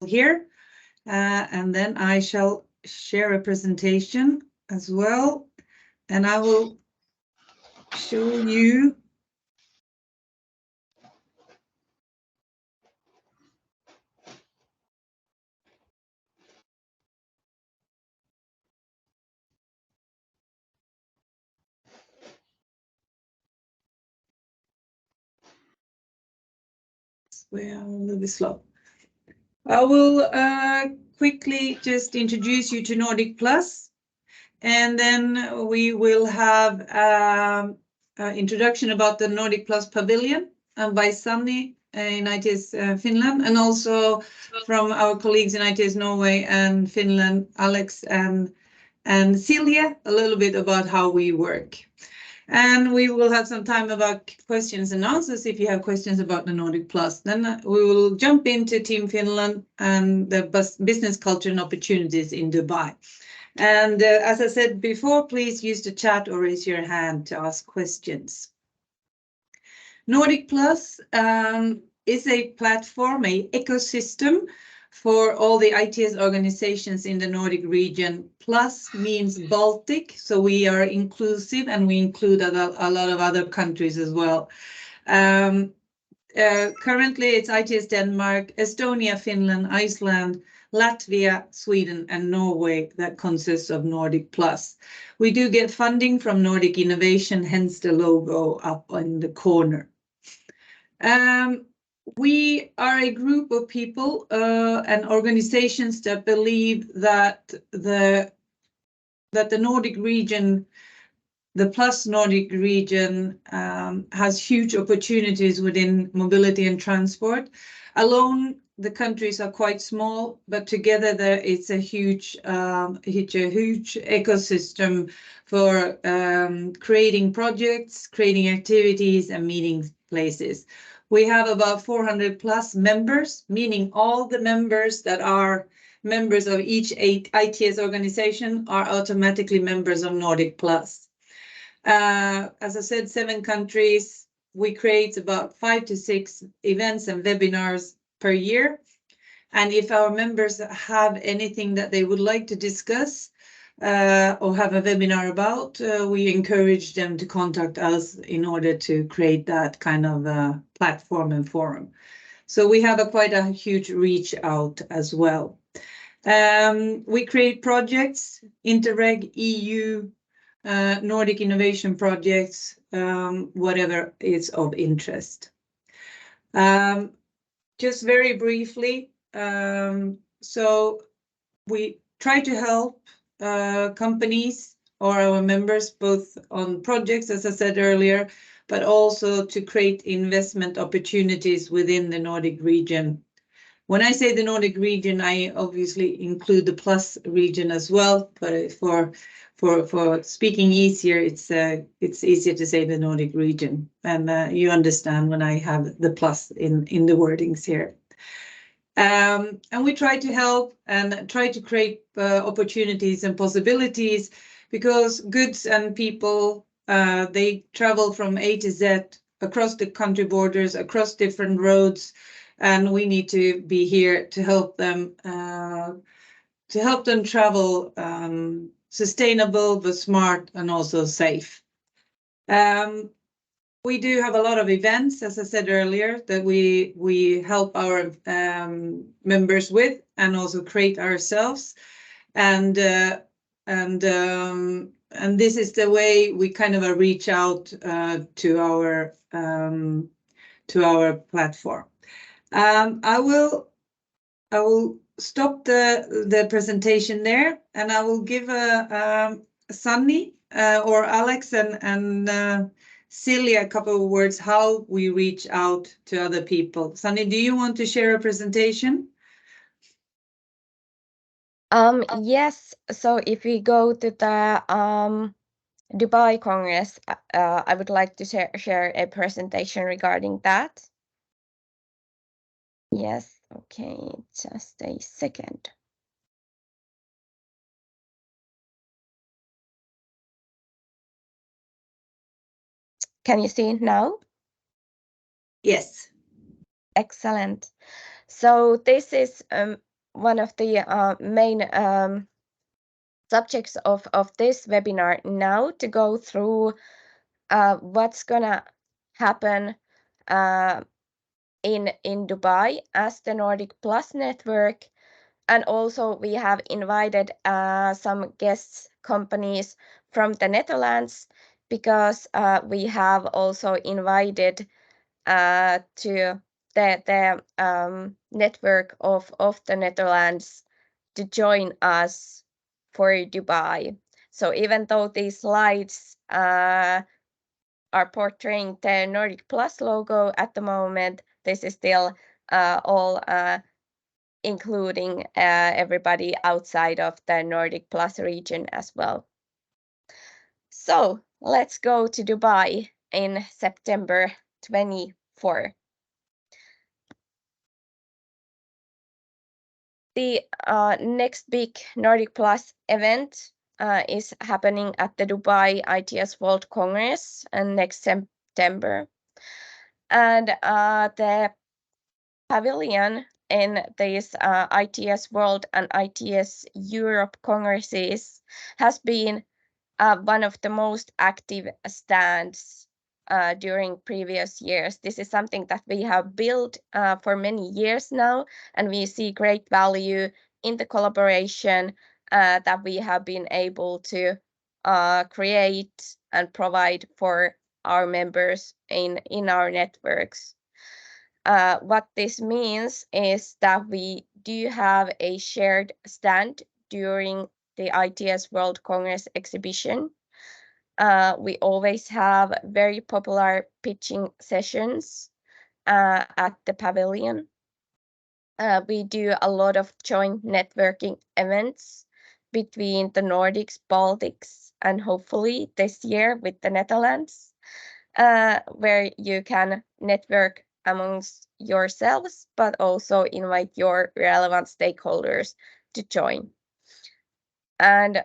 here, and then I shall share a presentation as well, and I will show you. We are a little bit slow. I will quickly just introduce you to Nordic Plus, and then we will have introduction about the Nordic Plus Pavilion by Sanni in ITS Finland, and also from our colleagues in ITS Norway and Finland, Alex and Silja, a little bit about how we work. And we will have some time about questions and answers if you have questions about the Nordic Plus. Then we will jump into Team Finland and the business culture and opportunities in Dubai. And as I said before, please use the chat or raise your hand to ask questions. Nordic Plus is a platform, an ecosystem for all the ITS organizations in the Nordic region. Plus means Baltic, so we are inclusive and we include a lot of other countries as well. Currently, it's ITS Denmark, Estonia, Finland, Iceland, Latvia, Sweden, and Norway that consists of Nordic Plus. We do get funding from Nordic Innovation, hence the logo up in the corner. We are a group of people and organizations that believe that the Nordic region, the Plus Nordic region, has huge opportunities within mobility and transport. Alone, the countries are quite small, but together it's a huge ecosystem for creating projects, creating activities, and meeting places. We have about 400 plus members, meaning all the members that are members of each ITS organization are automatically members of Nordic Plus. As I said, 7 countries. We create about 5 to 6 events and webinars per year. And if our members have anything that they would like to discuss or have a webinar about, we encourage them to contact us in order to create that kind of platform and forum. So we have quite a huge reach out as well. We create projects, Interreg, EU, Nordic innovation projects, whatever is of interest. Just very briefly, so we try to help companies or our members both on projects, as I said earlier, but also to create investment opportunities within the Nordic region. When I say the Nordic region, I obviously include the Plus region as well, but for speaking easier, it's easier to say the Nordic region, and you understand when I have the plus in the wordings here. And we try to help and try to create opportunities and possibilities, because goods and people, they travel from A to Z across the country borders, across different roads, and we need to be here to help them travel sustainable but smart and also safe. We do have a lot of events, as I said earlier, that we help our members with and also create ourselves, and this is the way we kind of reach out to our platform. I will stop the presentation there, and I will give Sanni or Alex and Silja a couple of words how we reach out to other people. Sanni, do you want to share a presentation? Yes. So if we go to the Dubai Congress, I would like to share a presentation regarding that. Yes. Okay. Just a second. Can you see it now? Yes. Excellent. So this is one of the main subjects of this webinar now, to go through what's gonna happen in Dubai as the Nordic Plus network. And also we have invited some guests companies from the Netherlands, because we have also invited to the network of the Netherlands to join us for Dubai. So even though these slides are portraying the Nordic Plus logo at the moment, this is still all including everybody outside of the Nordic Plus region as well. So let's go to Dubai in September 24. The next big Nordic Plus event is happening at the Dubai ITS World Congress next September. And the pavilion in these ITS World and ITS Europe Congresses has been one of the most active stands during previous years. This is something that we have built for many years now, and we see great value in the collaboration that we have been able to create and provide for our members in our networks. What this means is that we do have a shared stand during the ITS World Congress exhibition. We always have very popular pitching sessions at the pavilion. We do a lot of joint networking events between the Nordics, Baltics, and hopefully this year with the Netherlands, where you can network amongst yourselves, but also invite your relevant stakeholders to join. And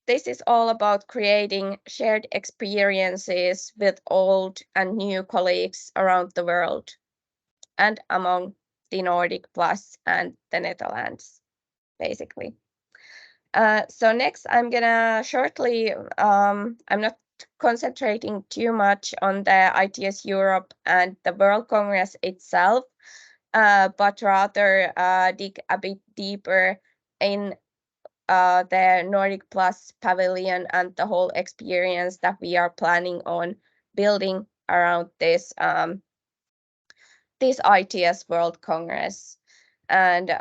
this is all about creating shared experiences with old and new colleagues around the world and among the Nordic Plus and the Netherlands, basically. So next, I'm gonna shortly, I'm not concentrating too much on the ITS Europe and the World Congress itself, but rather dig a bit deeper in the Nordic Plus pavilion and the whole experience that we are planning on building around this ITS World Congress. And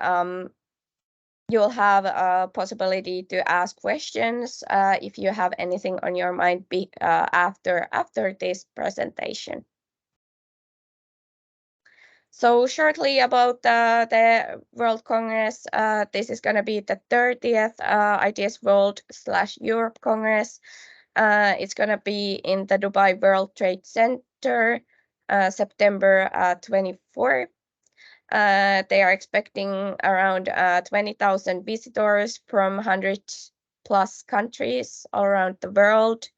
you'll have a possibility to ask questions if you have anything on your mind after this presentation. So shortly about the World Congress, this is going to be the 30th ITS World/Europe Congress. It's going to be in the Dubai World Trade Center, September 24. They are expecting around 20,000 visitors from 100 plus countries all around the world,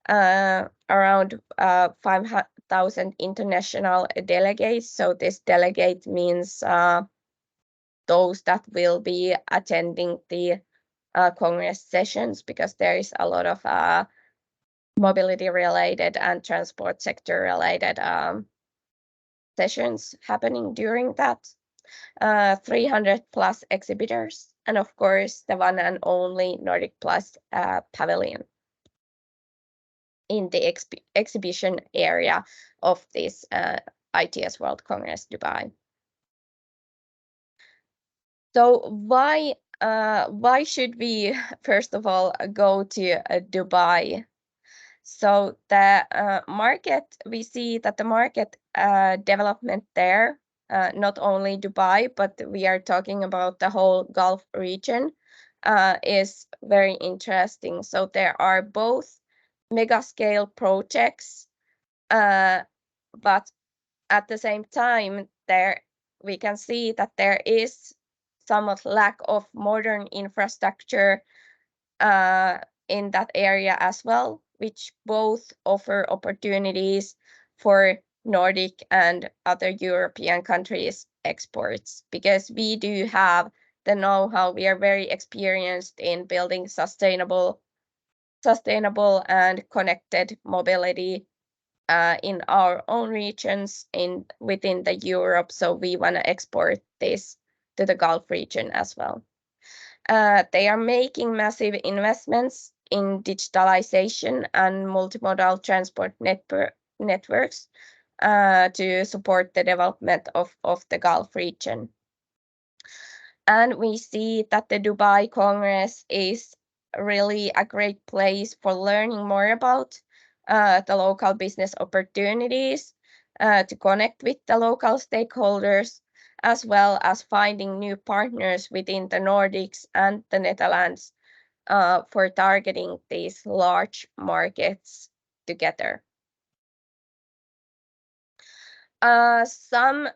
around 5,000 international delegates. So this delegate means those that will be attending the Congress sessions, because there is a lot of mobility related and transport sector related sessions happening during that. 300 plus exhibitors, and of course the one and only Nordic Plus pavilion in the exhibition area of this ITS World Congress Dubai. So why should we first of all go to Dubai? So the market, we see that the market development there, not only Dubai, but we are talking about the whole Gulf region, is very interesting. So there are both mega scale projects, but at the same time, there we can see that there is somewhat lack of modern infrastructure in that area as well, which both offer opportunities for Nordic and other European countries' exports, because we do have the know-how. We are very experienced in building sustainable and connected mobility in our own regions within the Europe. So we want to export this to the Gulf region as well. They are making massive investments in digitalization and multimodal transport networks to support the development of the Gulf region. And we see that the Dubai Congress is really a great place for learning more about the local business opportunities, to connect with the local stakeholders, as well as finding new partners within the Nordics and the Netherlands for targeting these large markets together. Some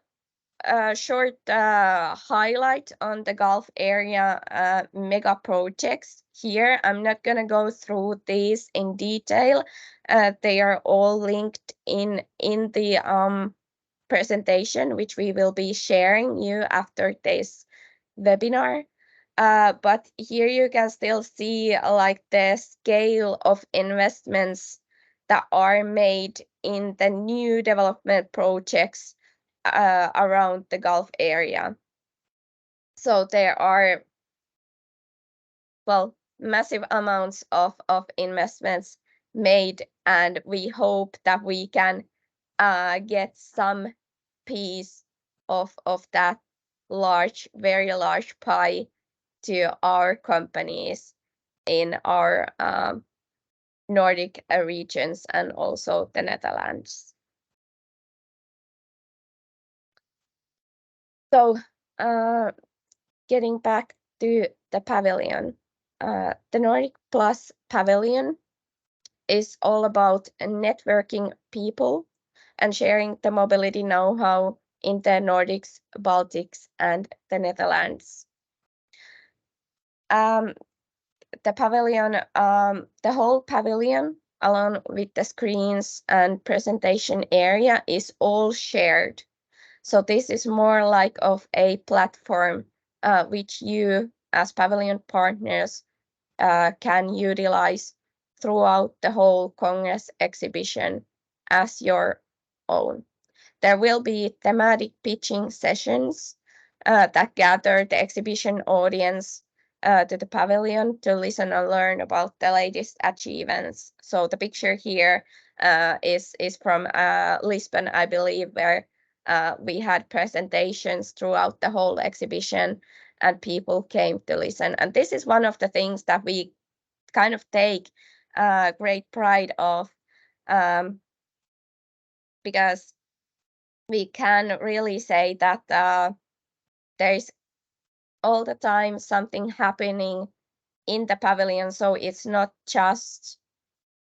short highlight on the Gulf area mega projects here. I'm not going to go through these in detail. They are all linked in the presentation, which we will be sharing you after this webinar. But here you can still see like the scale of investments that are made in the new development projects around the Gulf area. So there are, well, massive amounts of investments made, and we hope that we can get some piece of that very large pie to our companies in our Nordic regions and also the Netherlands. So getting back to the pavilion, the Nordic Plus Pavilion is all about networking people and sharing the mobility know-how in the Nordics, Baltics, and the Netherlands. The pavilion, the whole pavilion, along with the screens and presentation area, is all shared. So this is more like of a platform which you as pavilion partners can utilize throughout the whole Congress exhibition as your own. There will be thematic pitching sessions that gather the exhibition audience to the pavilion to listen and learn about the latest achievements. So the picture here is from Lisbon, I believe, where we had presentations throughout the whole exhibition and people came to listen. And this is one of the things that we kind of take great pride of, because we can really say that there's all the time something happening in the pavilion. So it's not just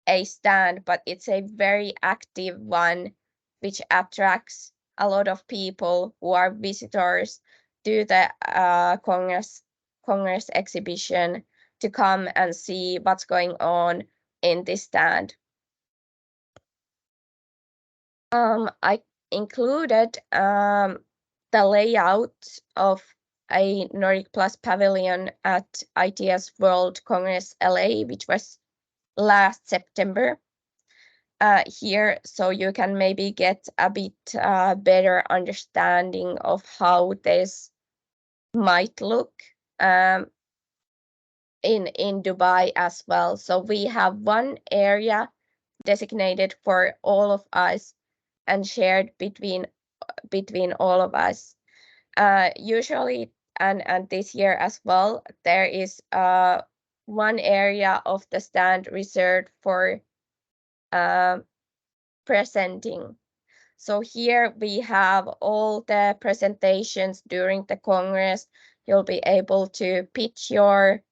a stand, but it's a very active one, which attracts a lot of people who are visitors to the Congress exhibition to come and see what's going on in this stand. I included the layout of a Nordic Plus Pavilion at ITS World Congress LA, which was last September here, so you can maybe get a bit better understanding of how this might look in Dubai as well. So we have one area designated for all of us and shared between all of us. Usually, and this year as well, there is one area of the stand reserved for presenting. So here we have all the presentations during the Congress. You'll be able to pitch your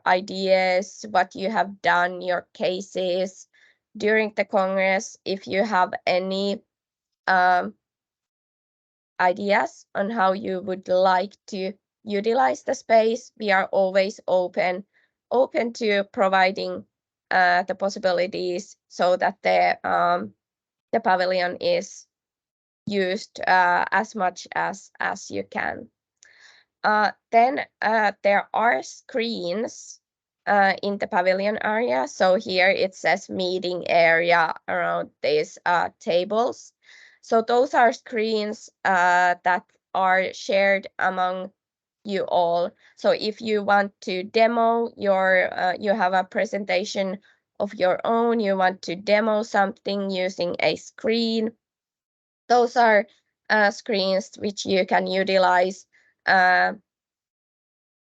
ideas, what you have done, your cases during the Congress. If you have any ideas on how you would like to utilize the space, we are always open to providing the possibilities so that the the pavilion is used as much as you can. Then there are screens in the pavilion area. So here it says meeting area around these tables. So those are screens that are shared among you all. So if you want to demo your, you have a presentation of your own, you want to demo something using a screen, those are screens which you can utilize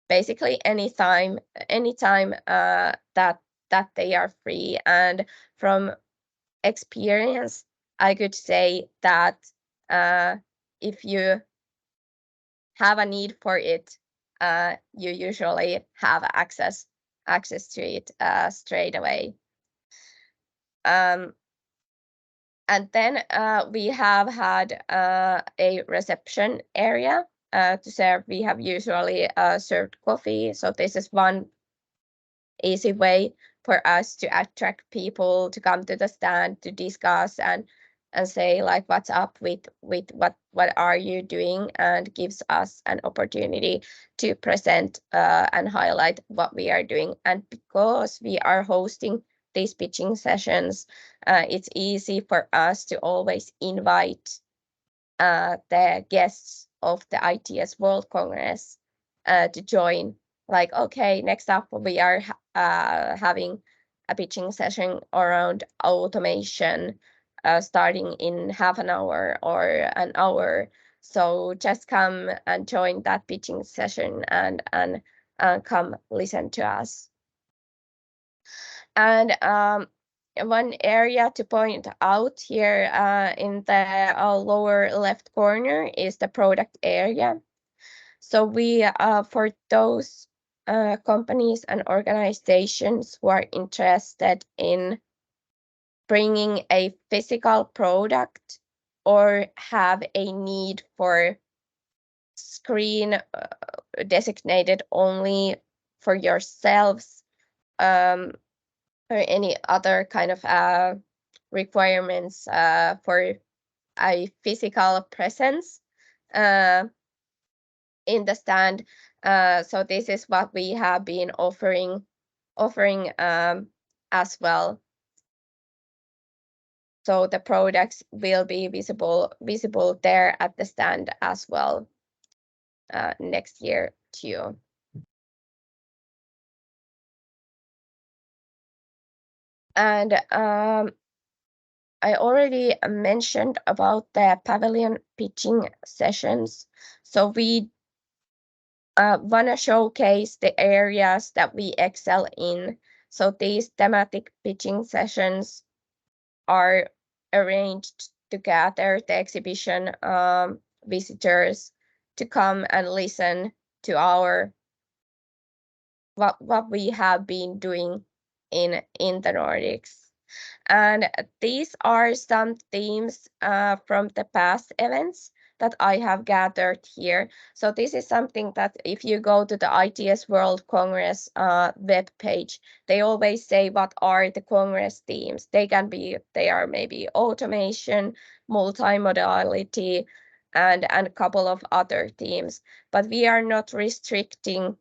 basically anytime that they are free. And from experience, I could say that if you have a need for it, you usually have access to it straight away. And then we have had a reception area to serve. We have usually served coffee. So this is one easy way for us to attract people to come to the stand to discuss and say like what's up with what are you doing, and gives us an opportunity to present and highlight what we are doing. And because we are hosting these pitching sessions, it's easy for us to always invite the guests of the ITS World Congress to join. Like, okay, next up we are having a pitching session around automation starting in half an hour or an hour. So just come and join that pitching session and come listen to us. And one area to point out here in the lower left corner is the product area. So we, for those companies and organizations who are interested in bringing a physical product or have a need for screen designated only for yourselves, or any other kind of requirements for a physical presence in the stand. So this is what we have been offering as well. So the products will be visible there at the stand as well next year too. And I already mentioned about the pavilion pitching sessions. So we want to showcase the areas that we excel in. So these thematic pitching sessions are arranged to gather the exhibition visitors to come and listen to our what we have been doing in the Nordics. And these are some themes from the past events that I have gathered here. So this is something that if you go to the ITS World Congress web page, they always say what are the Congress themes. They are maybe automation, multimodality, and a couple of other themes. But we are not restricting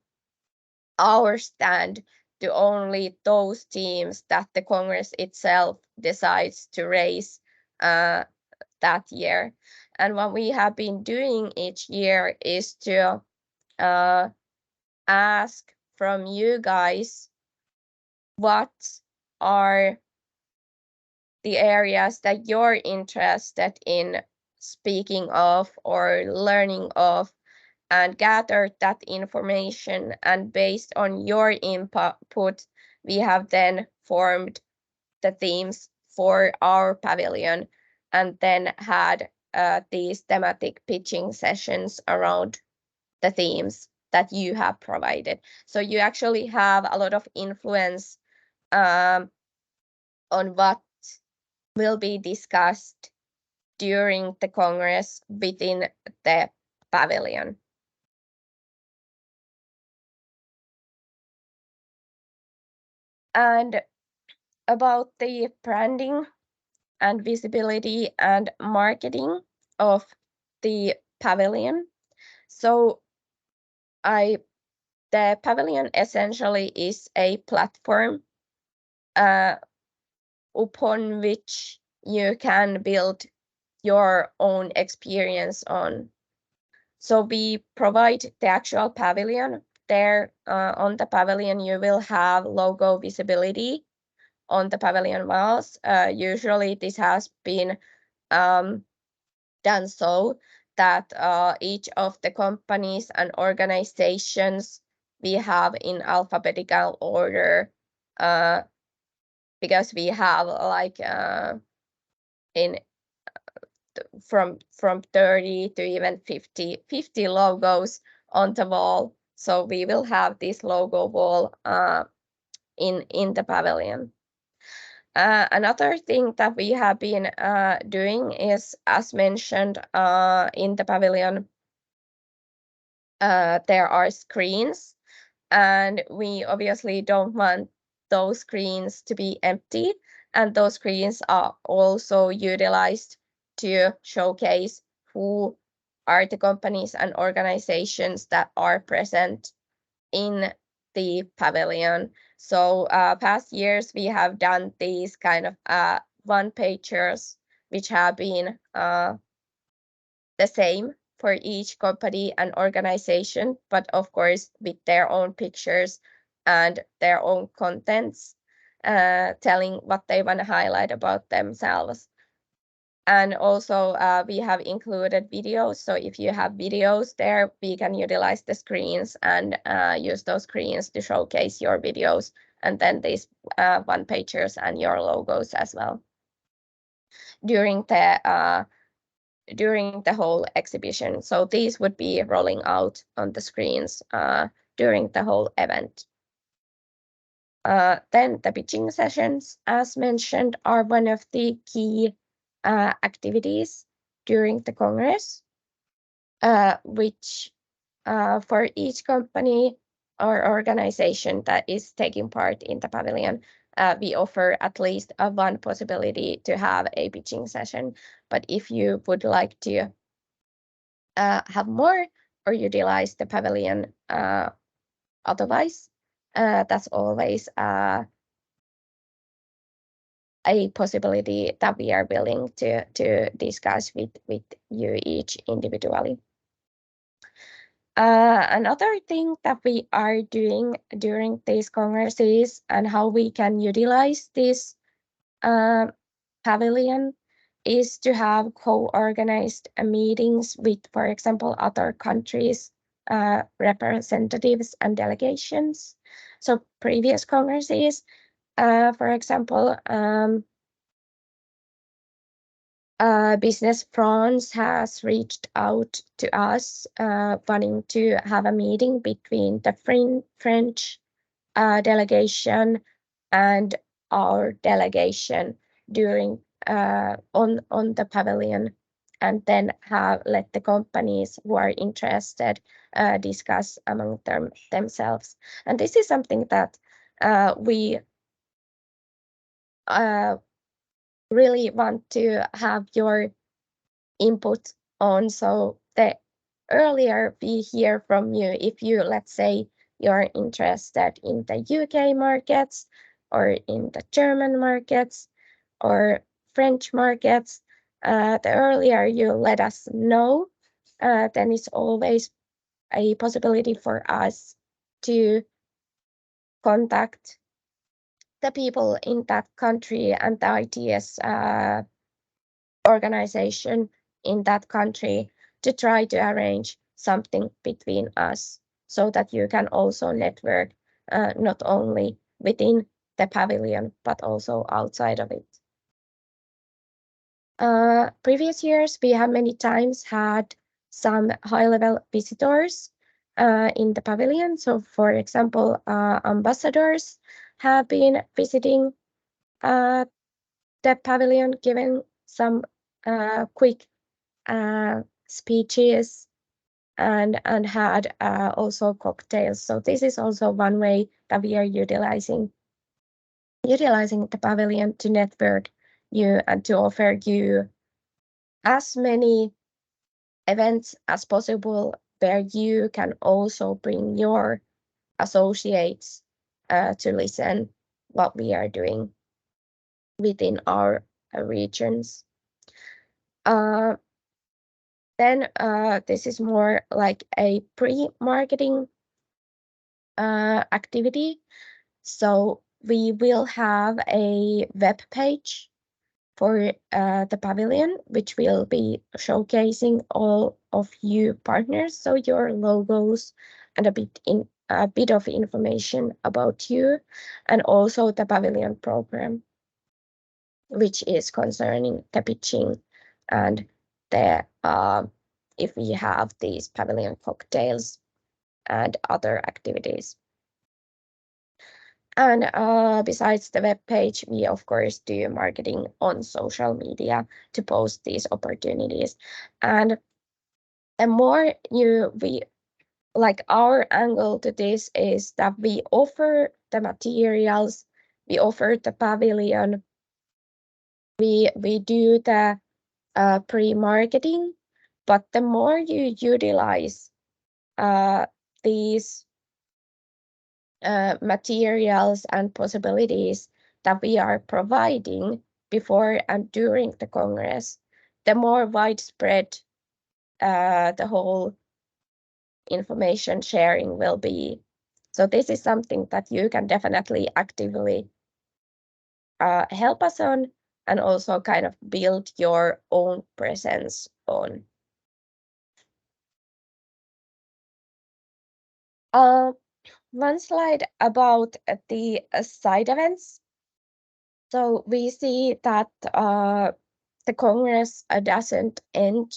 our stand to only those themes that the Congress itself decides to raise that year. And what we have been doing each year is to ask from you guys what are the areas that you're interested in speaking of or learning of, and gather that information. And based on your input, we have then formed the themes for our pavilion and then had these thematic pitching sessions around the themes that you have provided. So you actually have a lot of influence on what will be discussed during the Congress within the pavilion. And about the branding, and visibility and marketing of the pavilion. So the pavilion essentially is a platform upon which you can build your own experience on. So we provide the actual pavilion. There on the pavilion, you will have logo visibility on the pavilion walls. Usually this has been done so that each of the companies and organizations we have in alphabetical order, because we have like in from 30 to even 50 logos on the wall. So we will have this logo wall in the pavilion. Another thing that we have been doing is, as mentioned, in the pavilion, there are screens, and we obviously don't want those screens to be empty. And those screens are also utilized to showcase who are the companies and organizations that are present in the pavilion. So past years, we have done these kind of one-pagers, which have been the same for each company and organization, but of course with their own pictures and their own contents, telling what they want to highlight about themselves. And also we have included videos. So if you have videos there, we can utilize the screens and use those screens to showcase your videos, and then these one-pagers and your logos as well during the whole exhibition. So these would be rolling out on the screens during the whole event. Then the pitching sessions, as mentioned, are one of the key activities during the Congress, which for each company or organization that is taking part in the pavilion, we offer at least one possibility to have a pitching session. But if you would like to have more or utilize the pavilion otherwise, that's always a possibility that we are willing to discuss with you each individually. Another thing that we are doing during these congresses and how we can utilize this pavilion is to have co-organized meetings with, for example, other countries' representatives and delegations. So previous congresses, for example, Business France has reached out to us wanting to have a meeting between the French delegation and our delegation during on the pavilion, and then let the companies who are interested discuss among themselves. And this is something that we really want to have your input on. So the earlier we hear from you, if you, let's say, you're interested in the UK markets or in the German markets or French markets, the earlier you let us know, then it's always a possibility for us to contact the people in that country and the ITS organization in that country to try to arrange something between us, so that you can also network not only within the pavilion but also outside of it. Previous years, we have many times had some high-level visitors in the pavilion. So, for example, ambassadors have been visiting the pavilion, giving some quick speeches and had also cocktails. So this is also one way that we are utilizing the pavilion to network you and to offer you as many events as possible where you can also bring your associates to listen what we are doing within our regions. Then this is more like a pre-marketing activity. So we will have a web page for the pavilion, which will be showcasing all of you partners, so your logos and a bit of information about you, and also the pavilion program, which is concerning the pitching and the if we have these pavilion cocktails and other activities. And besides the web page, we of course do marketing on social media to post these opportunities. And the more we like, our angle to this is that we offer the materials, we offer the pavilion, we do the pre-marketing, but the more you utilize these materials and possibilities that we are providing before and during the Congress, the more widespread the whole information sharing will be. So this is something that you can definitely actively help us on, and also kind of build your own presence on. One slide about the side events. So we see that the Congress doesn't end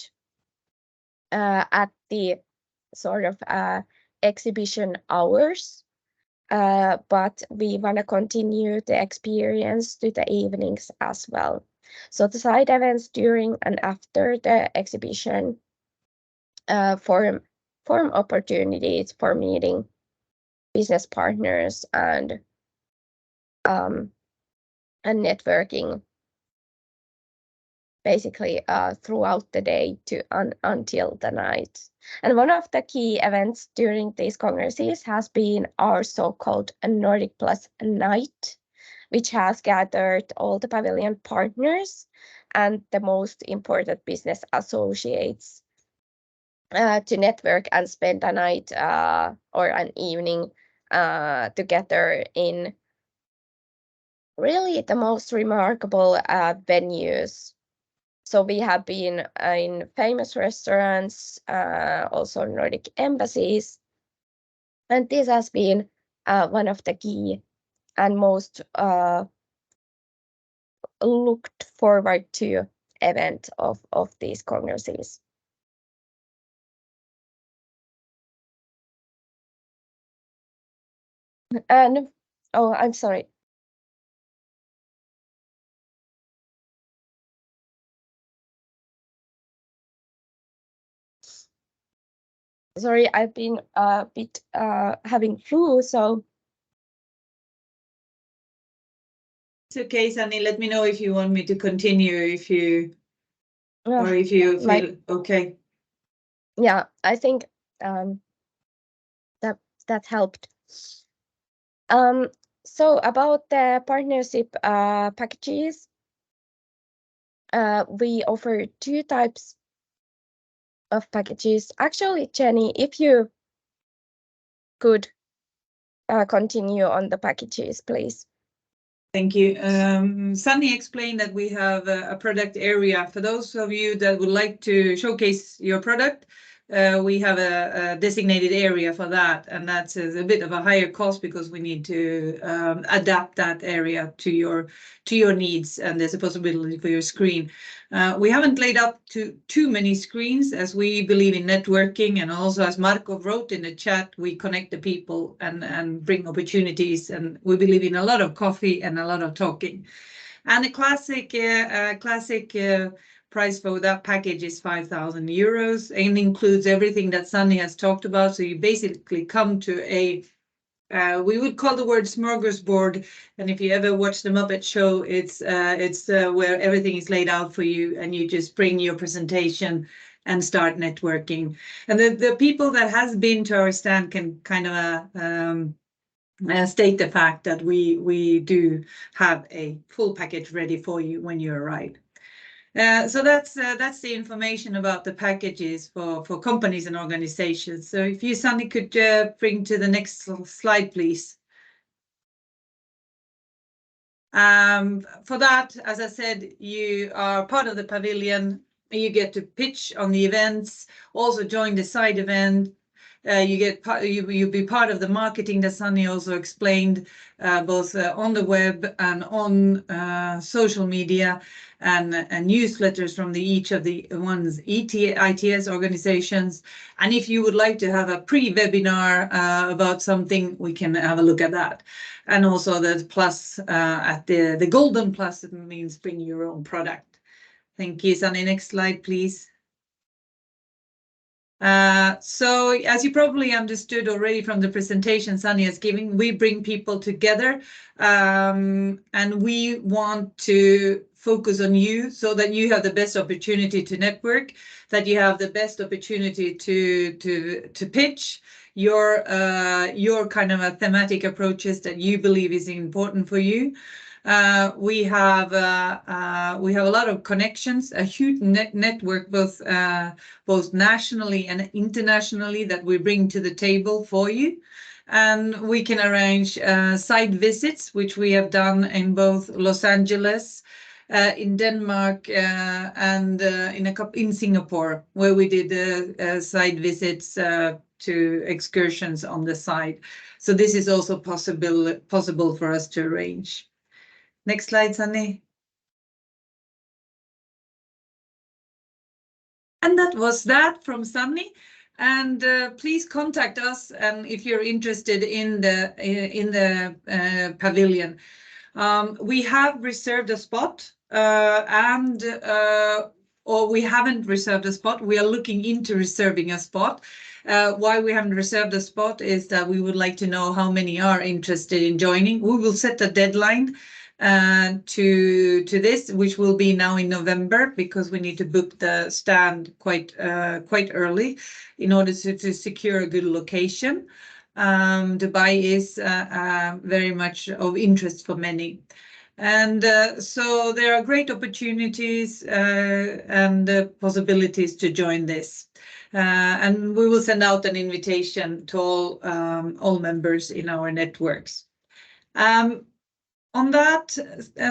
at the sort of exhibition hours, but we want to continue the experience to the evenings as well. So the side events during and after the exhibition form opportunities for meeting business partners and networking basically throughout the day to until the night. And one of the key events during these congresses has been our so-called Nordic Plus Night, which has gathered all the pavilion partners and the most important business associates to network and spend a night or an evening together in really the most remarkable venues. So we have been in famous restaurants, also Nordic embassies, and this has been one of the key and most looked forward to event of these congresses. And oh, I'm sorry. Sorry, I've been a bit having flu, so. It's okay, Sunny. Let me know if you want me to continue, or if you feel okay. Yeah, I think that helped. So about the partnership packages, we offer two types of packages. Actually, Jenny, if you could continue on the packages, please. Thank you. Sunny explained that we have a product area. For those of you that would like to showcase your product, we have a designated area for that, and that's a bit of a higher cost because we need to adapt that area to your needs, and there's a possibility for your screen. We haven't laid up too many screens, as we believe in networking, and also as Marco wrote in the chat, we connect the people and bring opportunities, and we believe in a lot of coffee and a lot of talking. And a classic price for that package is 5,000 euros and includes everything that Sunny has talked about. So you basically come to a we would call the word smorgasbord, and if you ever watch the Muppet Show, it's where everything is laid out for you, and you just bring your presentation and start networking. And the people that has been to our stand can kind of state the fact that we do have a full package ready for you when you arrive. So that's the information about the packages for companies and organizations. So if you, Sunny, could bring to the next slide, please. For that, as I said, you are part of the pavilion. You get to pitch on the events, also join the side event. You'll be part of the marketing that Sunny also explained, both on the web and on social media, and newsletters from each of the ITS organizations. And if you would like to have a pre-webinar about something, we can have a look at that. And also the plus at the golden plus, it means bring your own product. Thank you, Sunny. Next slide, please. So as you probably understood already from the presentation Sunny is giving, we bring people together, and we want to focus on you so that you have the best opportunity to network, that you have the best opportunity to pitch your kind of a thematic approaches that you believe is important for you. We have a lot of connections, a huge network, both nationally and internationally, that we bring to the table for you. And we can arrange site visits, which we have done in both Los Angeles, in Denmark, and in Singapore, where we did site visits to excursions on the site. So this is also possible for us to arrange. Next slide, Sunny. And that was that from Sunny. And please contact us, and if you're interested in the pavilion. We have reserved a spot, or we haven't reserved a spot. We are looking into reserving a spot. Why we haven't reserved a spot is that we would like to know how many are interested in joining. We will set a deadline to this, which will be now in November, because we need to book the stand quite early in order to secure a good location. Dubai is very much of interest for many. And so there are great opportunities and possibilities to join this. And we will send out an invitation to all members in our networks. On that,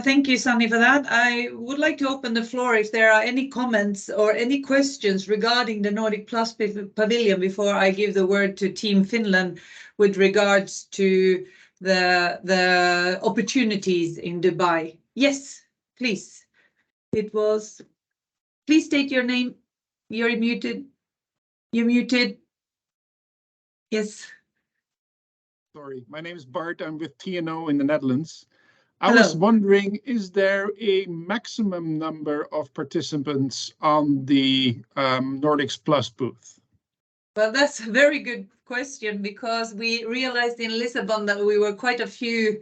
thank you, Sunny, for that. I would like to open the floor if there are any comments or any questions regarding the Nordic Plus Pavilion before I give the word to Team Finland with regards to the opportunities in Dubai. Yes, please. Please state your name. You're muted. You're muted. Yes. Sorry, my name is Bart. I'm with TNO in the Netherlands. I Hello. was wondering, is there a maximum number of participants on the Nordics Plus booth? Well, that's a very good question, because we realized in Lisbon that we were quite a few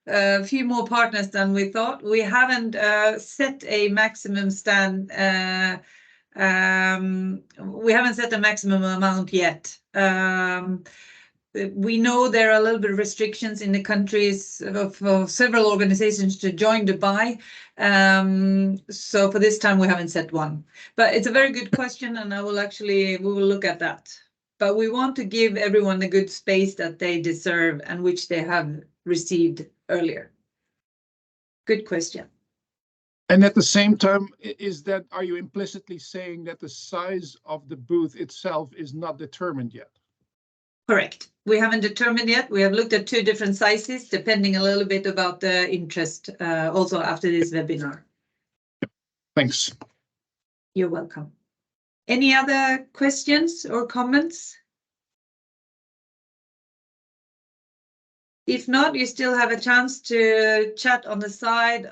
more partners than we thought. We haven't set a maximum stand. We haven't set a maximum amount yet. We know there are a little bit of restrictions in the countries for several organizations to join Dubai. So for this time, we haven't set one. But it's a very good question, and we will look at that. But we want to give everyone the good space that they deserve and which they have received earlier. Good question. And at the same time, are you implicitly saying that the size of the booth itself is not determined yet? Correct. We haven't determined yet. We have looked at 2 different sizes, depending a little bit about the interest, also after this webinar. Thanks. You're welcome. Any other questions or comments? If not, you still have a chance to chat on the side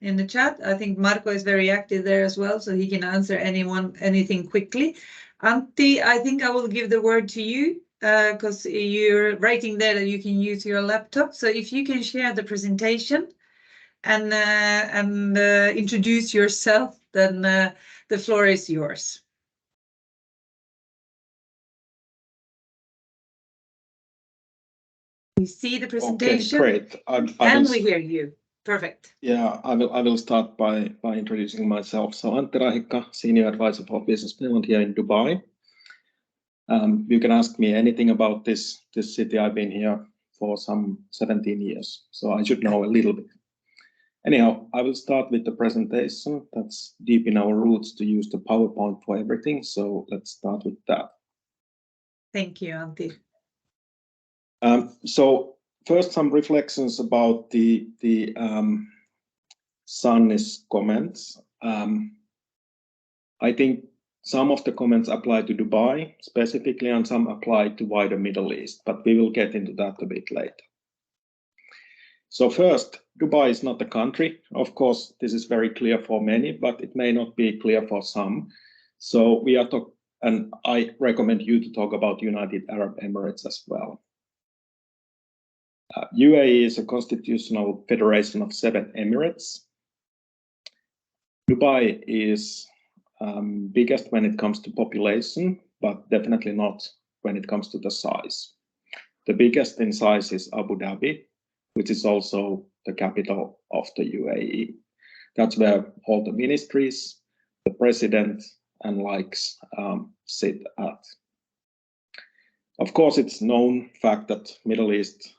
in the chat. I think Marco is very active there as well, so he can answer anything quickly. Antti, I think I will give the word to you because you're writing there that you can use your laptop. So if you can share the presentation and introduce yourself, then the floor is yours. We see the presentation. Okay, great. And we hear you. Perfect. Yeah, I will start by introducing myself. So Antti Rahikka, Senior Advisor for Business Finland here in Dubai. You can ask me anything about this city. I've been here for some 17 years, so I should know a little bit. Anyhow, I will start with the presentation. That's deep in our roots to use the PowerPoint for everything. So let's start with that. Thank you, Antti. So first, some reflections about the Sanni's comments. I think some of the comments apply to Dubai specifically, and some apply to wider Middle East, but we will get into that a bit later. So first, Dubai is not a country. Of course, this is very clear for many, but it may not be clear for some. So we are and I recommend you to talk about United Arab Emirates as well. UAE is a constitutional federation of 7 emirates. Dubai is biggest when it comes to population, but definitely not when it comes to the size. The biggest in size is Abu Dhabi, which is also the capital of the UAE. That's where all the ministries, the president, and likes sit at. Of course, it's known fact that Middle East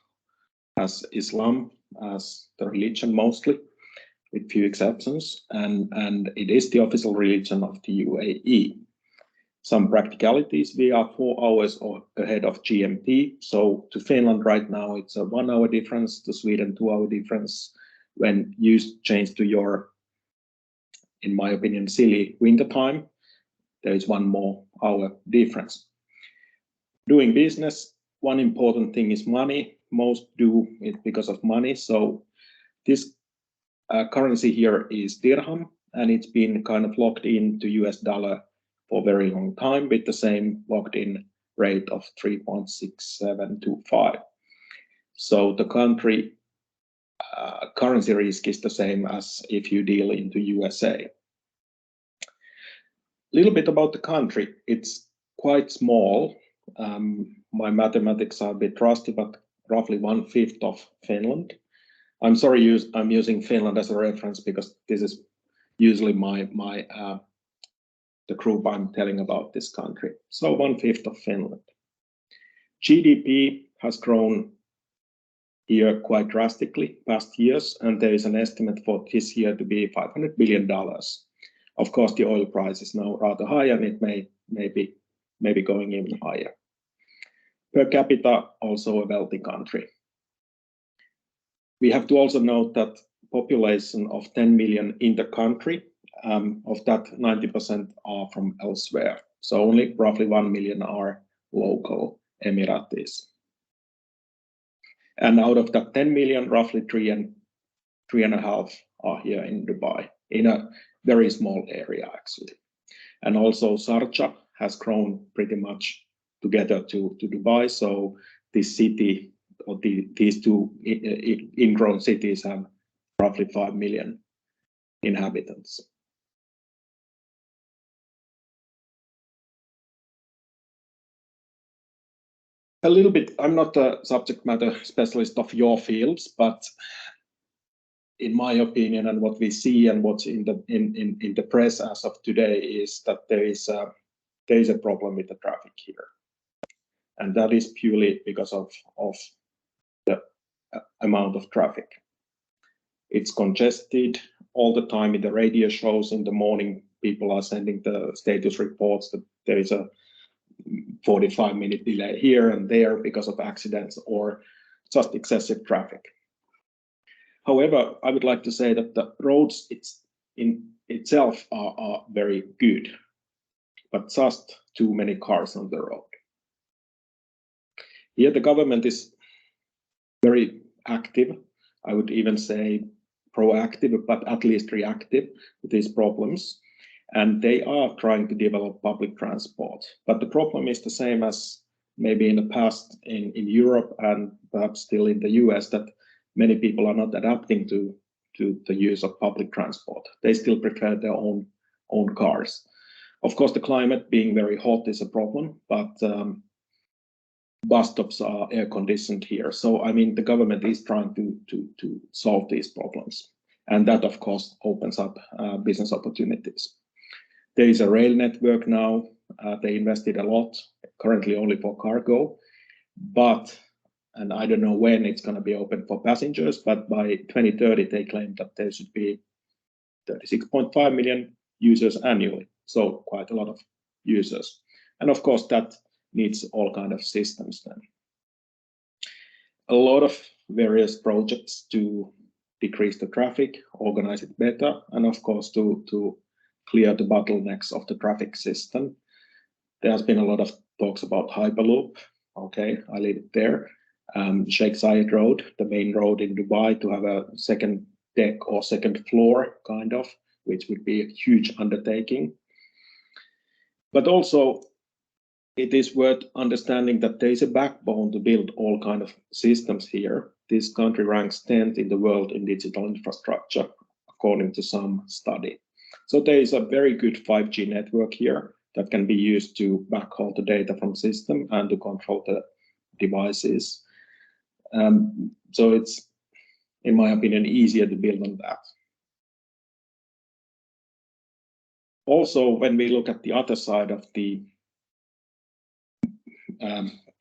has Islam as the religion mostly, with few exceptions, and it is the official religion of the UAE. Some practicalities, we are 4 hours ahead of GMT, so to Finland right now it's a 1 hour difference, to Sweden 2 hour difference. When you change to your, in my opinion, silly winter time, there is 1 more hour difference. Doing business, one important thing is money. Most do it because of money, so this currency here is dirham, and it's been kind of locked into US dollar for a very long time with the same locked-in rate of 3.6725. So the country currency risk is the same as if you deal into USA. A little bit about the country. It's quite small. My mathematics are a bit rusty, but roughly 1/5 of Finland. I'm sorry, I'm using Finland as a reference because this is usually the group I'm telling about this country. So 1/5 of Finland. GDP has grown here quite drastically past years, and there is an estimate for this year to be $500 billion. Of course, the oil price is now rather high, and it may be going even higher. Per capita, also a wealthy country. We have to also note that population of 10 million in the country, of that 90% are from elsewhere. So only roughly 1 million are local Emiratis. And out of that 10 million, roughly 3.5 are here in Dubai, in a very small area actually. And also Sharjah has grown pretty much together to Dubai. So this city, or these 2 ingrown cities, have roughly 5 million inhabitants. A little bit, I'm not a subject matter specialist of your fields, but in my opinion, and what we see and what's in the press as of today, is that there is a problem with the traffic here, and that is purely because of the amount of traffic. It's congested all the time. In the radio shows in the morning, people are sending the status reports that there is a 45-minute delay here and there because of accidents or just excessive traffic. However, I would like to say that the roads in itself are very good, but just too many cars on the road. Here the government is very active, I would even say proactive, but at least reactive to these problems. And they are trying to develop public transport. But the problem is the same as maybe in the past in Europe and perhaps still in the US, that many people are not adapting to the use of public transport. They still prefer their own cars. Of course, the climate being very hot is a problem, but bus stops are air conditioned here. So, I mean, the government is trying to solve these problems. And that, of course, opens up business opportunities. There is a rail network now. They invested a lot, currently only for cargo, and I don't know when it's going to be open for passengers, but by 2030, they claim that there should be 36.5 million users annually. So quite a lot of users. And of course, that needs all kind of systems then. A lot of various projects to decrease the traffic, organize it better, and of course to clear the bottlenecks of the traffic system. There has been a lot of talks about Hyperloop. Okay, I leave it there. Sheikh Zayed Road, the main road in Dubai, to have a second deck or second floor, kind of, which would be a huge undertaking. But also, it is worth understanding that there is a backbone to build all kind of systems here. This country ranks 10th in the world in digital infrastructure, according to some study. So there is a very good 5G network here that can be used to backhaul the data from system and to control the devices. So it's, in my opinion, easier to build on that. Also, when we look at the other side of the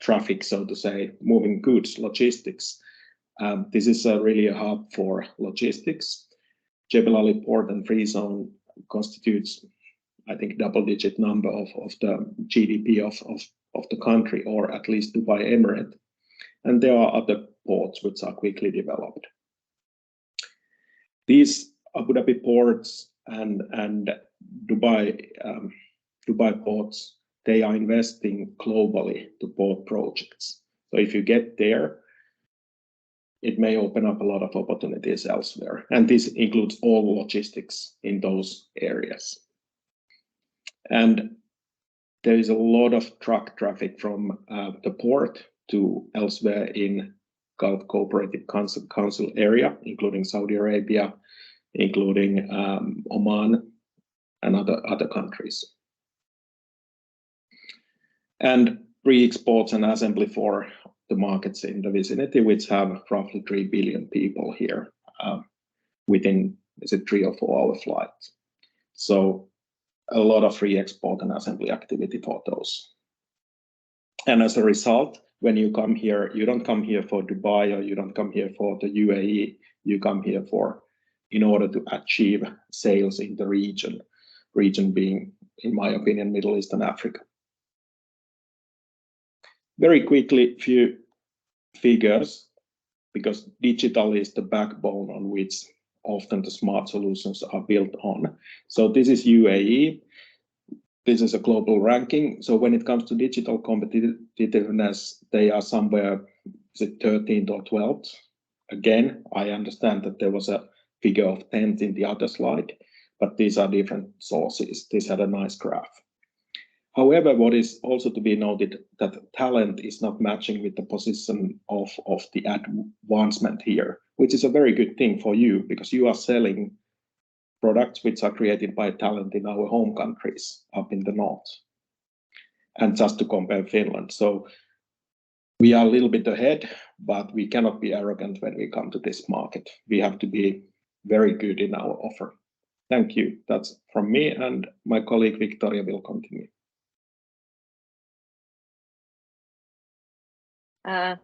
traffic, so to say, moving goods, logistics, this is really a hub for logistics. Jebel Ali Port and Free Zone constitutes, I think, double-digit number of the GDP of the country, or at least Dubai Emirate. And there are other ports which are quickly developed. These Abu Dhabi ports and Dubai ports, they are investing globally to port projects. So if you get there, it may open up a lot of opportunities elsewhere. And this includes all logistics in those areas. And there is a lot of truck traffic from the port to elsewhere in Gulf Cooperative Council area, including Saudi Arabia, including Oman and other countries. And pre-exports and assembly for the markets in the vicinity, which have roughly 3 billion people here within, is it 3 or 4 hour flights. So a lot of free export and assembly activity for those. And as a result, when you come here, you don't come here for Dubai, or you don't come here for the UAE, you come here in order to achieve sales in the region being, in my opinion, Middle East and Africa. Very quickly, few figures, because digital is the backbone on which often the smart solutions are built on. So this is UAE. This is a global ranking. So when it comes to digital competitiveness, they are somewhere, is it 13th or 12th? Again, I understand that there was a figure of 10th in the other slide, but these are different sources. This had a nice graph. However, what is also to be noted, that talent is not matching with the position of the advancement here, which is a very good thing for you, because you are selling products which are created by talent in our home countries up in the north. And just to compare Finland. So we are a little bit ahead, but we cannot be arrogant when we come to this market. We have to be very good in our offer. Thank you. That's from me, and my colleague Victoria will continue.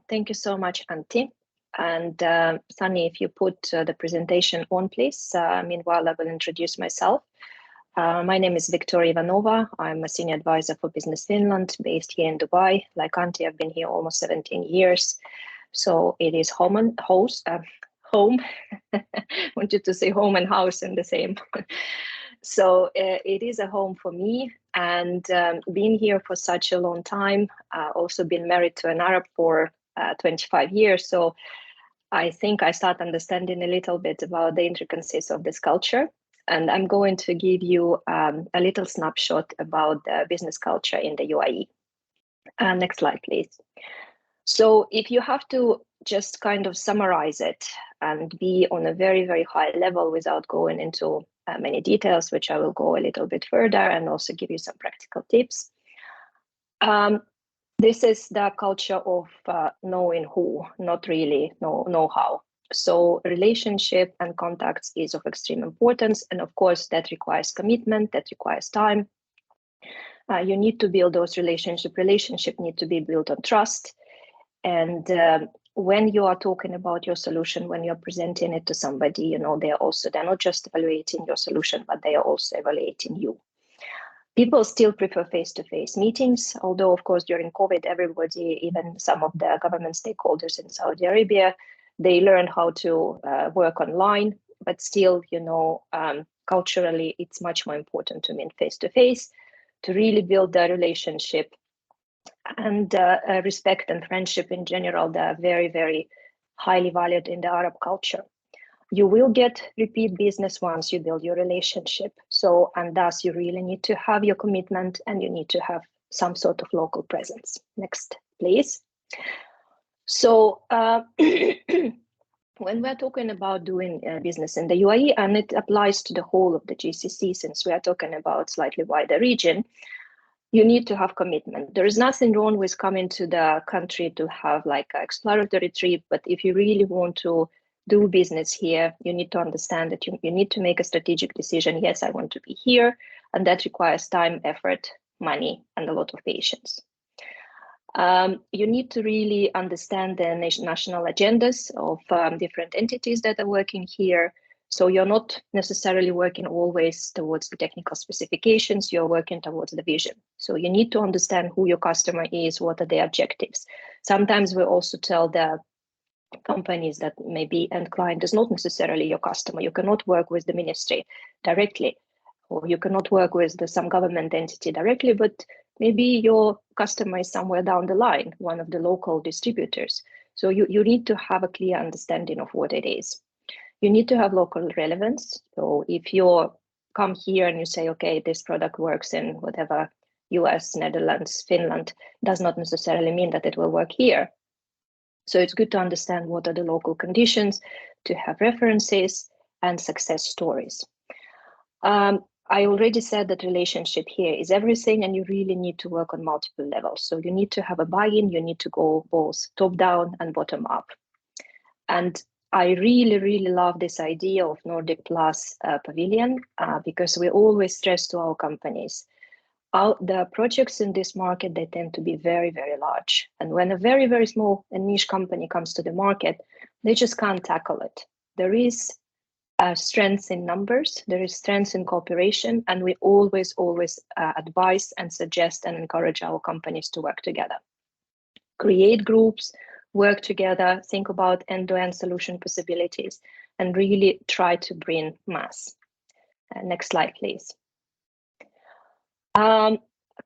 Thank you so much, Antti. And Sunny, if you put the presentation on, please. Meanwhile, I will introduce myself. My name is Victoria Ivanova. I'm a senior advisor for Business Finland, based here in Dubai. Like Antti, I've been here almost 17 years. So it is home. I wanted to say home and house in the same. So it is a home for me, and being here for such a long time, also been married to an Arab for 25 years. So I think I start understanding a little bit about the intricacies of this culture. And I'm going to give you a little snapshot about the business culture in the UAE. Next slide, please. So if you have to just kind of summarize it and be on a very, very high level without going into many details, which I will go a little bit further and also give you some practical tips. This is the culture of knowing who, not really know how. So relationship and contacts is of extreme importance. And of course, that requires commitment, that requires time. You need to build those relationships. Relationship need to be built on trust. And when you are talking about your solution, when you're presenting it to somebody, you know, they're not just evaluating your solution, but they are also evaluating you. People still prefer face-to-face meetings, although, of course, during COVID, everybody, even some of the government stakeholders in Saudi Arabia, they learned how to work online. But still, you know, culturally, it's much more important to meet face-to-face to really build the relationship. And respect and friendship in general, they're very, very highly valued in the Arab culture. You will get repeat business once you build your relationship. So, and thus you really need to have your commitment and you need to have some sort of local presence. Next, please. So when we're talking about doing business in the UAE, and it applies to the whole of the GCC, since we are talking about slightly wider region, you need to have commitment. There is nothing wrong with coming to the country to have like an exploratory trip, but if you really want to do business here, you need to understand that you need to make a strategic decision. Yes, I want to be here, and that requires time, effort, money, and a lot of patience. You need to really understand the national agendas of different entities that are working here. So you're not necessarily working always towards the technical specifications, you're working towards the vision. So you need to understand who your customer is, what are their objectives. Sometimes we also tell the companies that maybe end client is not necessarily your customer. You cannot work with the ministry directly, or you cannot work with some government entity directly, but maybe your customer is somewhere down the line, one of the local distributors. So you need to have a clear understanding of what it is. You need to have local relevance. So if you come here and you say, okay, this product works in whatever, US, Netherlands, Finland, does not necessarily mean that it will work here. So it's good to understand what are the local conditions, to have references and success stories. I already said that relationship here is everything, and you really need to work on multiple levels. So you need to have a buy-in, you need to go both top down and bottom up. And I really, really love this idea of Nordic Plus Pavilion because we always stress to our companies, the projects in this market, they tend to be very, very large. And when a very, very small and niche company comes to the market, they just can't tackle it. There is strength in numbers, there is strength in cooperation, and we always advise and suggest and encourage our companies to work together. Create groups, work together, think about end-to-end solution possibilities, and really try to bring mass. Next slide, please. A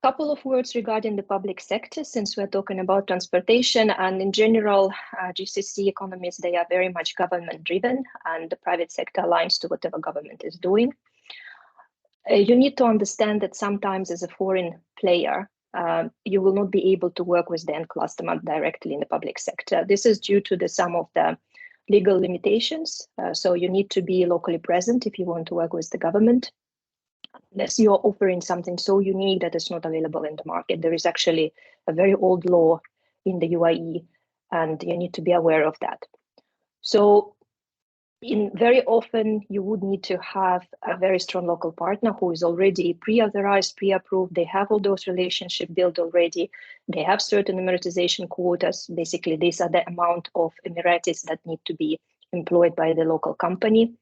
couple of words regarding the public sector, since we're talking about transportation, and in general, GCC economies, they are very much government driven, and the private sector aligns to whatever government is doing. You need to understand that sometimes as a foreign player, you will not be able to work with the end customer directly in the public sector. This is due to some of the legal limitations. So you need to be locally present if you want to work with the government. Unless you're offering something so unique that is not available in the market. There is actually a very old law in the UAE, and you need to be aware of that. So very often you would need to have a very strong local partner who is already pre-authorized, pre-approved. They have all those relationships built already. They have certain Emiratization quotas. Basically, these are the amount of Emiratis that need to be employed by the local company.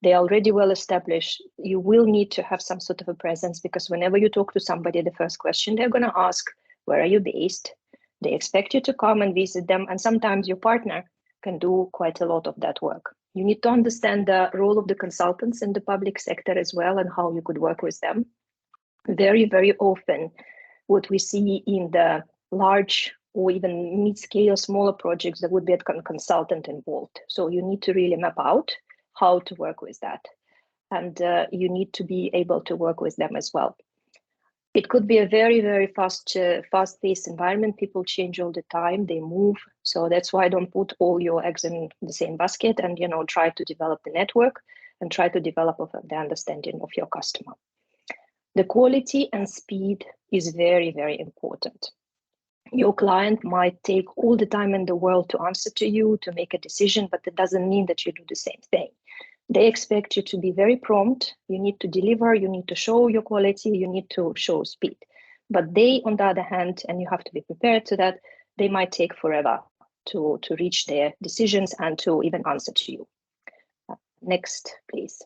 They are already well established. You will need to have some sort of a presence, because whenever you talk to somebody, the first question they're going to ask, where are you based? They expect you to come and visit them. And sometimes your partner can do quite a lot of that work. You need to understand the role of the consultants in the public sector as well, and how you could work with them. Very, very often, what we see in the large or even mid-scale, smaller projects, there would be a consultant involved. So you need to really map out how to work with that. And you need to be able to work with them as well. It could be a very, very fast-paced environment. People change all the time, they move. So that's why don't put all your eggs in the same basket, and try to develop the network and try to develop the understanding of your customer. The quality and speed is very, very important. Your client might take all the time in the world to answer to you, to make a decision, but that doesn't mean that you do the same thing. They expect you to be very prompt. You need to deliver, you need to show your quality, you need to show speed. But they, on the other hand, and you have to be prepared to that, they might take forever to reach their decisions and to even answer to you. Next, please.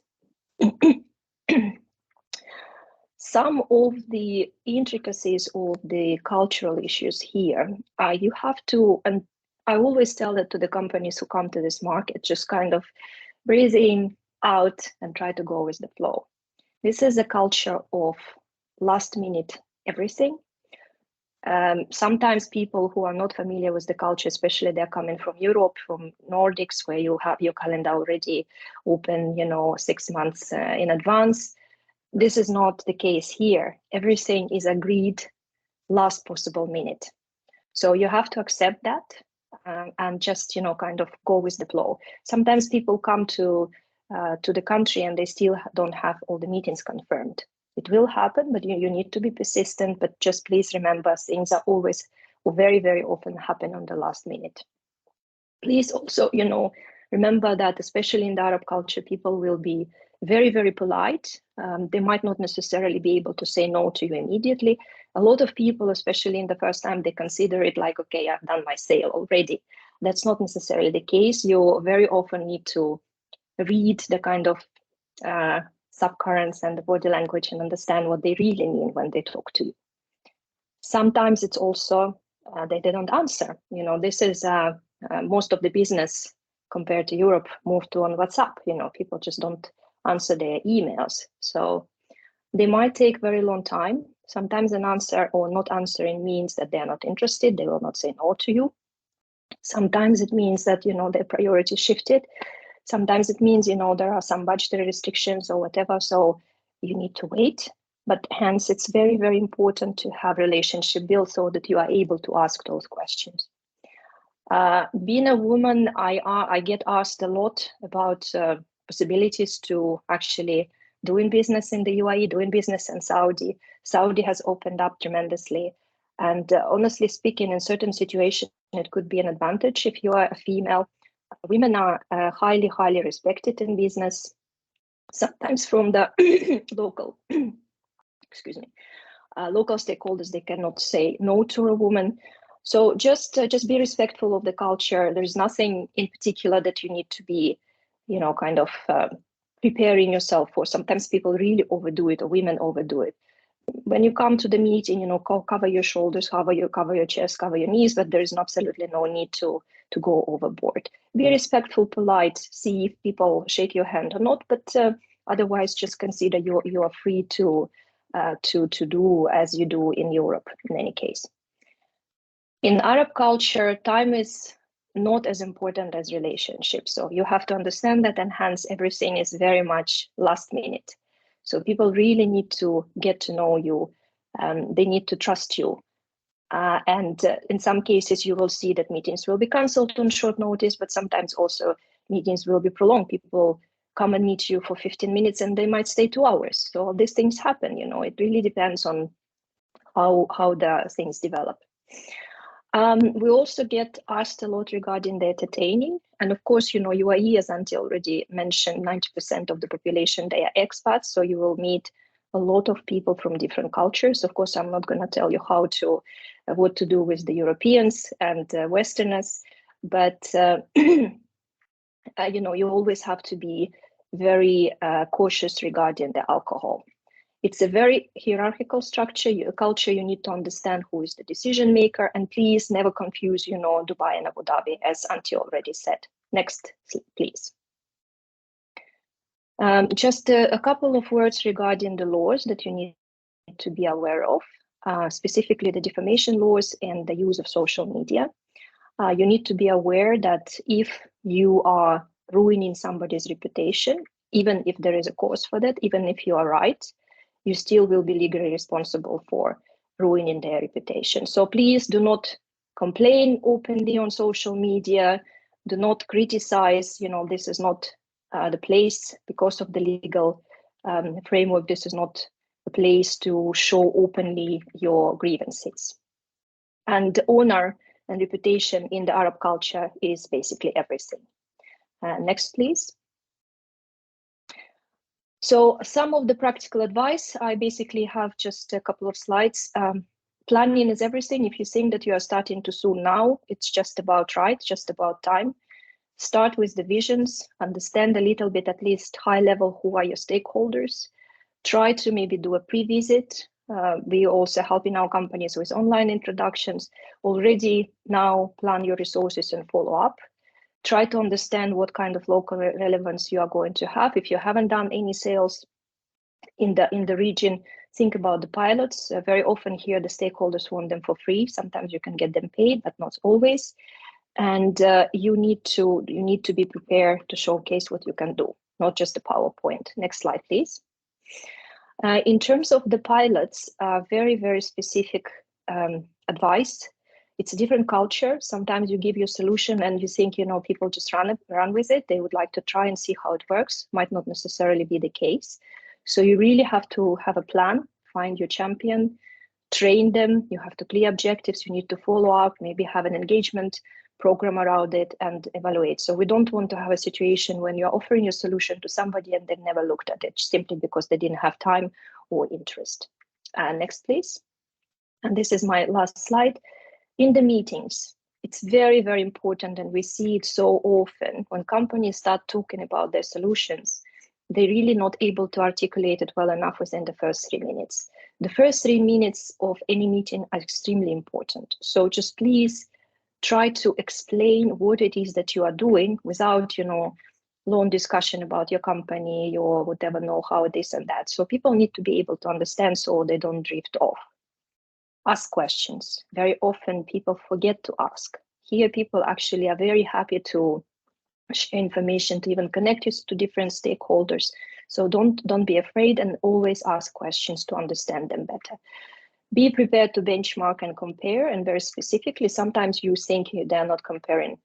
Some of the intricacies of the cultural issues here, you have to, and I always tell that to the companies who come to this market, just kind of breathe in, out, and try to go with the flow. This is a culture of last minute everything. Sometimes people who are not familiar with the culture, especially they're coming from Europe, from Nordics, where you have your calendar already open, 6 months in advance. This is not the case here. Everything is agreed last possible minute. So you have to accept that and just, kind of go with the flow. Sometimes people come to the country and they still don't have all the meetings confirmed. It will happen, but you need to be persistent. But just please remember, things are always, or very, very often happen on the last minute. Please also, remember that especially in the Arab culture, people will be very, very polite. They might not necessarily be able to say no to you immediately. A lot of people, especially in the first time, they consider it like, okay, I've done my sale already. That's not necessarily the case. You very often need to read the kind of subcurrents and the body language and understand what they really mean when they talk to you. Sometimes it's also they don't answer. This is most of the business compared to Europe moved to on WhatsApp. People just don't answer their emails. So they might take very long time. Sometimes an answer or not answering means that they are not interested. They will not say no to you. Sometimes it means that, their priority shifted. Sometimes it means, there are some budgetary restrictions or whatever. So you need to wait. But hence, it's very, very important to have relationship built so that you are able to ask those questions. Being a woman, I get asked a lot about possibilities to actually doing business in the UAE, doing business in Saudi. Saudi has opened up tremendously. And honestly speaking, in certain situations, it could be an advantage if you are a female. Women are highly, highly respected in business. Sometimes from the local, local stakeholders, they cannot say no to a woman. So just be respectful of the culture. There's nothing in particular that you need to be, kind of preparing yourself for. Sometimes people really overdo it, or women overdo it. When you come to the meeting, cover your shoulders, cover your chest, cover your knees, but there is absolutely no need to go overboard. Be respectful, polite, see if people shake your hand or not, but otherwise just consider you are free to do as you do in Europe in any case. In Arab culture, time is not as important as relationships. So you have to understand that, and hence everything is very much last minute. So people really need to get to know you. They need to trust you. And in some cases, you will see that meetings will be cancelled on short notice, but sometimes also meetings will be prolonged. People come and meet you for 15 minutes and they might stay 2 hours. So all these things happen, it really depends on how the things develop. We also get asked a lot regarding the entertaining. And of course, UAE, as Antti already mentioned, 90% of the population, they are expats. So you will meet a lot of people from different cultures. Of course, I'm not going to tell you what to do with the Europeans and Westerners, but you always have to be very cautious regarding the alcohol. It's a very hierarchical culture. You need to understand who is the decision maker, and please never confuse, Dubai and Abu Dhabi, as Antti already said. Next, please. Just a couple of words regarding the laws that you need to be aware of, specifically the defamation laws and the use of social media. You need to be aware that if you are ruining somebody's reputation, even if there is a cause for that, even if you are right, you still will be legally responsible for ruining their reputation. So please do not complain openly on social media. Do not criticize. This is not the place because of the legal framework. This is not a place to show openly your grievances. And honor and reputation in the Arab culture is basically everything. Next, please. So some of the practical advice, I basically have just a couple of slides. Planning is everything. If you think that you are starting too soon now, it's just about right, just about time. Start with the visions, understand a little bit, at least high level, who are your stakeholders. Try to maybe do a pre-visit. We also helping our companies with online introductions. Already now plan your resources and follow up. Try to understand what kind of local relevance you are going to have. If you haven't done any sales in the region, think about the pilots. Very often here the stakeholders want them for free. Sometimes you can get them paid, but not always. And you need to be prepared to showcase what you can do, not just a PowerPoint. Next slide, please. In terms of the pilots, very, very specific advice. It's a different culture. Sometimes you give your solution and you think, people just run with it. They would like to try and see how it works. Might not necessarily be the case. So you really have to have a plan, find your champion, train them. You have to clear objectives. You need to follow up, maybe have an engagement program around it and evaluate. So we don't want to have a situation when you're offering your solution to somebody and they've never looked at it simply because they didn't have time or interest. Next, please. And this is my last slide. In the meetings, it's very, very important, and we see it so often when companies start talking about their solutions, they're really not able to articulate it well enough within the first 3 minutes. The first 3 minutes of any meeting are extremely important. So just please try to explain what it is that you are doing without, long discussion about your company, your whatever know-how, this and that. So people need to be able to understand so they don't drift off. Ask questions. Very often people forget to ask. Here people actually are very happy to share information, to even connect you to different stakeholders. So don't be afraid and always ask questions to understand them better. Be prepared to benchmark and compare, and very specifically, sometimes you think they're not comparing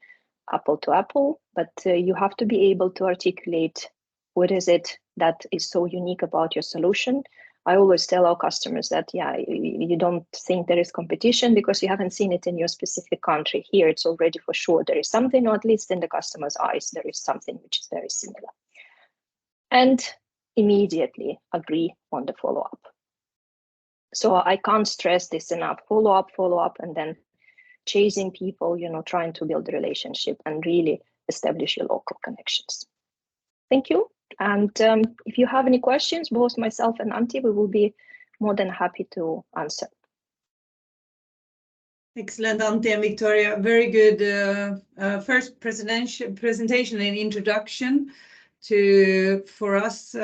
apple to apple, but you have to be able to articulate what is it that is so unique about your solution. I always tell our customers that, you don't think there is competition because you haven't seen it in your specific country. Here, it's already for sure there is something, or at least in the customer's eyes, there is something which is very similar. And immediately agree on the follow-up. So I can't stress this enough. Follow up, and then chasing people, trying to build a relationship and really establish your local connections. Thank you. And if you have any questions, both myself and Antti, we will be more than happy to answer. Excellent, Antti and Victoria. Very good first presentation and introduction for us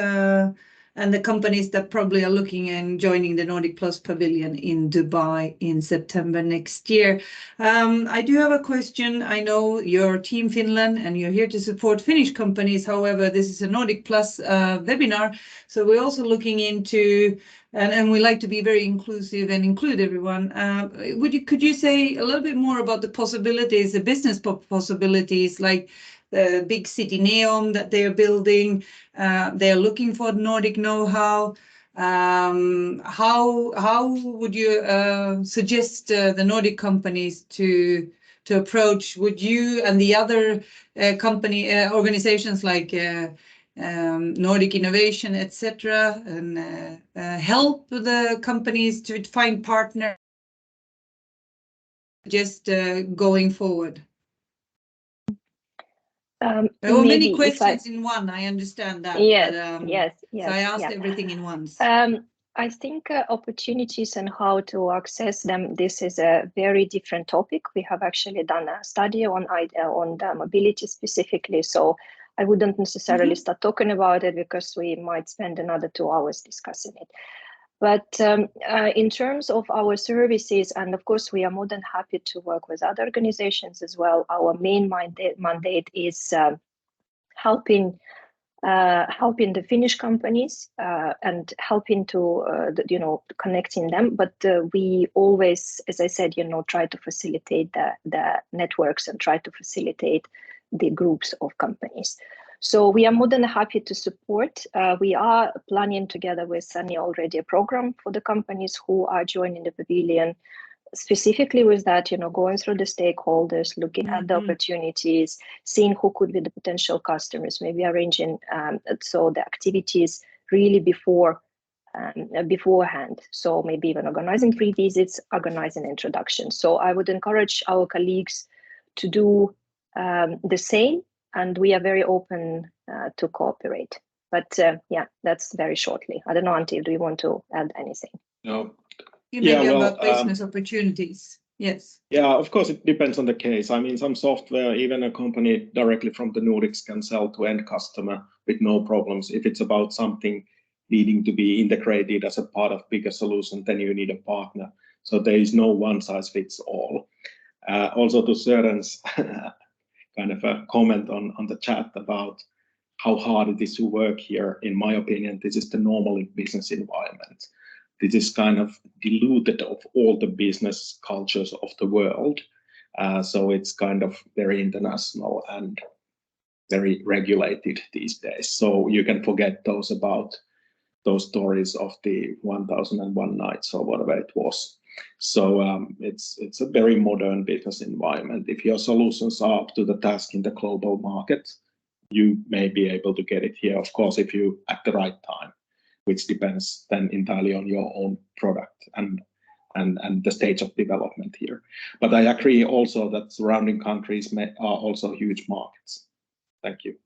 and the companies that probably are looking and joining the Nordic Plus Pavilion in Dubai in September next year. I do have a question. I know you're Team Finland and you're here to support Finnish companies. However, this is a Nordic Plus webinar. So we're also looking into, and we like to be very inclusive and include everyone. Could you say a little bit more about the possibilities, the business possibilities, like the big city Neom that they're building? They're looking for Nordic know-how. How would you suggest the Nordic companies to approach? Would you and the other organizations like Nordic Innovation, etc., and help the companies to find partners just going forward? There were many questions in one. I understand that. Yes, but, yes. So I asked everything in once. I think opportunities and how to access them, this is a very different topic. We have actually done a study on the mobility specifically, so I wouldn't necessarily start talking about it because we might spend another 2 hours discussing it. But in terms of our services, and of course, we are more than happy to work with other organizations as well. Our main mandate is helping helping the Finnish companies and helping to connecting them. But we always, as I said, try to facilitate the networks and try to facilitate the groups of companies. So we are more than happy to support. We are planning together with Sunny already a program for the companies who are joining the pavilion, specifically with that, going through the stakeholders, looking at the opportunities, seeing who could be the potential customers, maybe arranging so the activities really beforehand. So maybe even organizing pre-visits, organizing introductions. So I would encourage our colleagues to do the same, and we are very open to cooperate. But yeah, that's very shortly. I don't know, Antti, do you want to add anything? No. Maybe about business opportunities. Yes. Yeah, of course, it depends on the case. I mean, some software, even a company directly from the Nordics can sell to end customer with no problems. If it's about something needing to be integrated as a part of bigger solution, then you need a partner. So there is no one size fits all. Also to Søren's kind of a comment on the chat about how hard it is to work here. In my opinion, this is the normal business environment. This is kind of diluted of all the business cultures of the world. So it's kind of very international and very regulated these days. So you can forget those stories of the 1001 nights or whatever it was. So it's a very modern business environment. If your solutions are up to the task in the global market, you may be able to get it here, of course, if you at the right time, which depends then entirely on your own product and the stage of development here. But I agree also that surrounding countries are also huge markets. Thank you.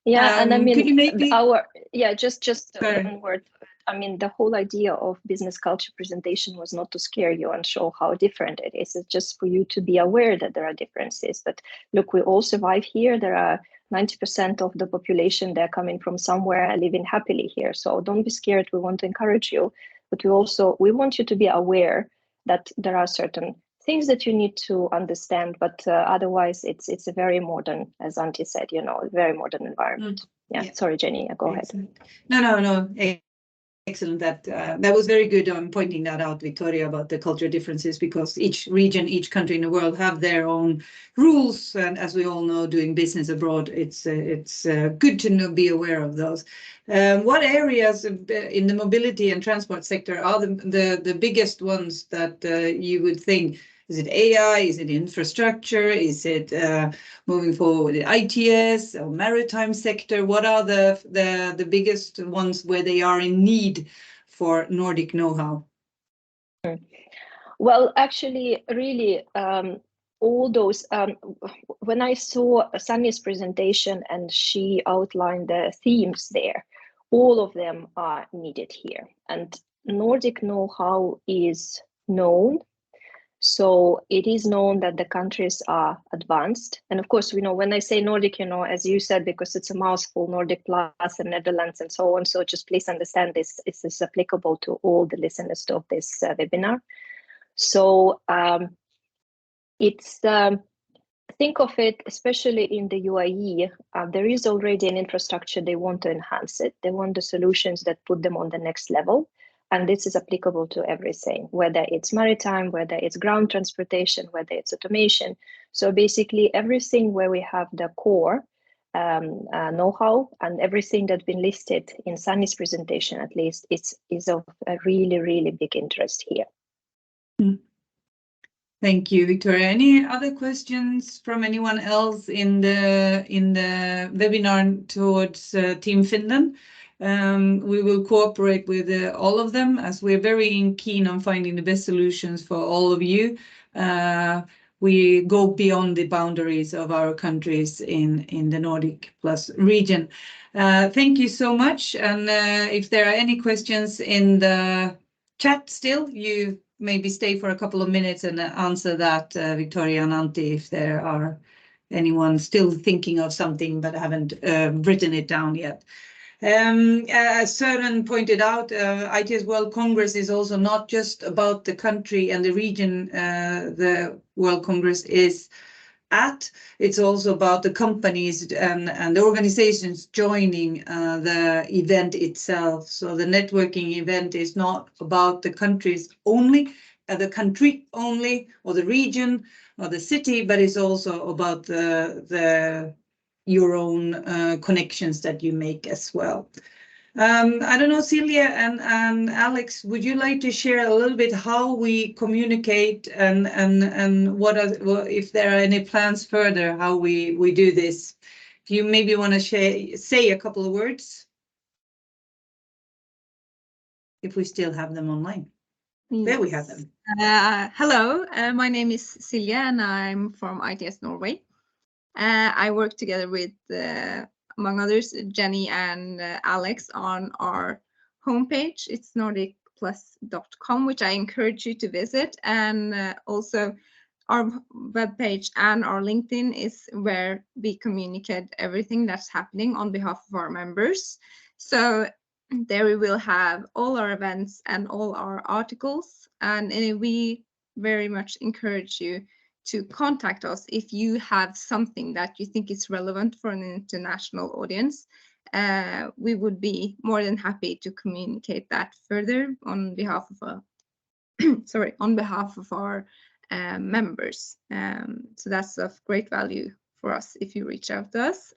Yeah, and I mean, could you maybe just one word. I mean, the whole idea of business culture presentation was not to scare you and show how different it is. It's just for you to be aware that there are differences. But look, we all survive here. There are 90% of the population, they're coming from somewhere, living happily here. So don't be scared. We want to encourage you, but we want you to be aware that there are certain things that you need to understand. But otherwise, it's a very modern, as Antti said, very modern environment. Yeah. Sorry, Jenny, go ahead. No. Excellent. That was very good on pointing that out, Victoria, about the cultural differences, because each region, each country in the world have their own rules. And as we all know, doing business abroad, it's good to be aware of those. What areas in the mobility and transport sector are the biggest ones that you would think? Is it AI? Is it infrastructure? Is it moving forward with ITS or maritime sector? What are the biggest ones where they are in need for Nordic know-how? Well, actually, really, all those, when I saw Sunny's presentation and she outlined the themes there, all of them are needed here. And Nordic know-how is known. So it is known that the countries are advanced. And of course, when I say Nordic, as you said, because it's a mouthful, Nordic plus and Netherlands and so on. So just please understand this is applicable to all the listeners of this webinar. So think of it, especially in the UAE, there is already an infrastructure. They want to enhance it. They want the solutions that put them on the next level. And this is applicable to everything, whether it's maritime, whether it's ground transportation, whether it's automation. So basically everything where we have the core know-how and everything that's been listed in Sunny's presentation, at least, is of a really, really big interest here. Thank you, Victoria. Any other questions from anyone else in the webinar towards Team Finland? We will cooperate with all of them, as we're very keen on finding the best solutions for all of you. We go beyond the boundaries of our countries in the Nordic Plus region. Thank you so much. And if there are any questions in the chat still, you maybe stay for a couple of minutes and answer that, Victoria and Antti, if there are anyone still thinking of something but haven't written it down yet. As Søren pointed out, ITS World Congress is also not just about the country and the region. The World Congress is at. It's also about the companies and the organizations joining the event itself. So the networking event is not about the countries only, the country only, or the region or the city, but it's also about your own connections that you make as well. I don't know, Celia and Alex, would you like to share a little bit how we communicate and if there are any plans further how we do this? If you maybe want to say a couple of words, if we still have them online. Yes. There we have them. Hello, my name is Silja and I'm from ITS Norway. I work together with, among others, Jenny and Alex on our homepage. It's nordicplus.com, which I encourage you to visit. And also our webpage and our LinkedIn is where we communicate everything that's happening on behalf of our members. So there we will have all our events and all our articles, and we very much encourage you to contact us if you have something that you think is relevant for an international audience. We would be more than happy to communicate that further on behalf of on behalf of our members. So that's of great value for us if you reach out to us.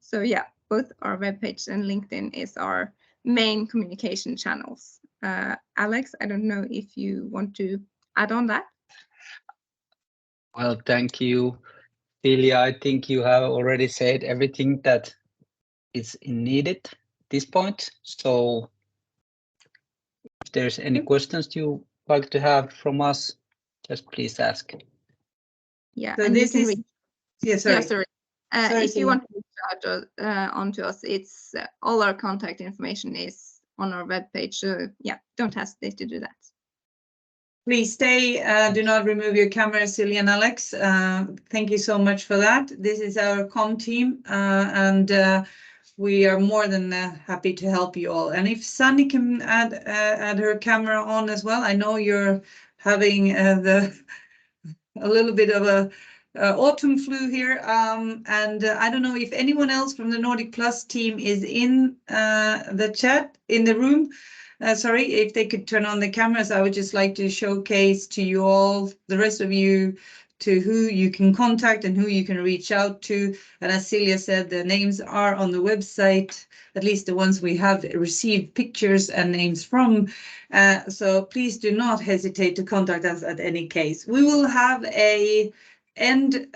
So yeah, both our webpage and LinkedIn is our main communication channels. Alex, I don't know if you want to add on that. Well, thank you, Celia. I think you have already said everything that is needed at this point. So if there's any questions you like to have from us, just please ask. Yeah, so and this you can is, yeah, sorry. Yeah, sorry. Sorry, if you want to reach out onto us, it's all our contact information is on our webpage. So yeah, don't hesitate to do that. Please stay, do not remove your camera, Celia and Alex. Thank you so much for that. This is our comm team, and we are more than happy to help you all. And if Sunny can add her camera on as well, I know you're having a little bit of a autumn flu here, and I don't know if anyone else from the Nordic Plus team is in the chat, in the room. Sorry, if they could turn on the cameras, I would just like to showcase to you all, the rest of you, to who you can contact and who you can reach out to. And as Celia said, the names are on the website, at least the ones we have received pictures and names from. So please do not hesitate to contact us at any case. We will have a end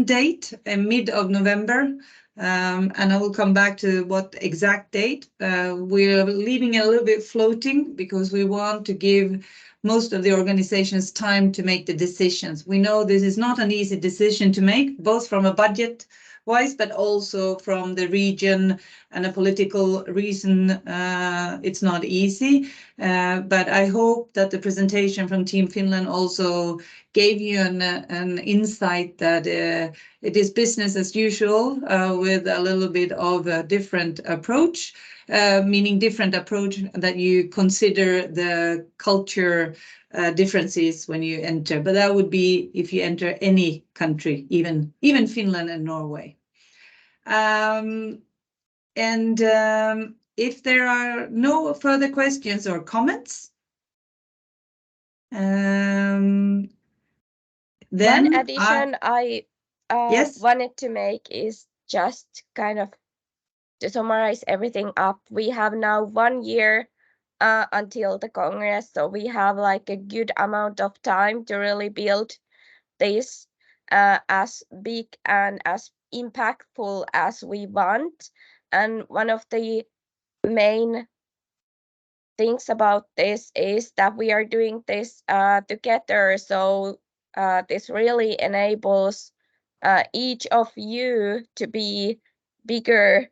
date in mid of November. And I will come back to what exact date. We're leaving it a little bit floating because we want to give most of the organizations time to make the decisions. We know this is not an easy decision to make, both from a budget wise, but also from the region and a political reason. It's not easy, but I hope that the presentation from Team Finland also gave you an insight that it is business as usual with a little bit of a different approach, meaning different approach that you consider the culture differences when you enter, but that would be if you enter any country, even Finland and Norway. If there are no further questions or comments, then one addition I yes, wanted to make is just kind of to summarize everything up. We have now 1 year until the Congress, so we have like a good amount of time to really build this as big and as impactful as we want. And one of the main things about this is that we are doing this together. So this really enables each of you to be bigger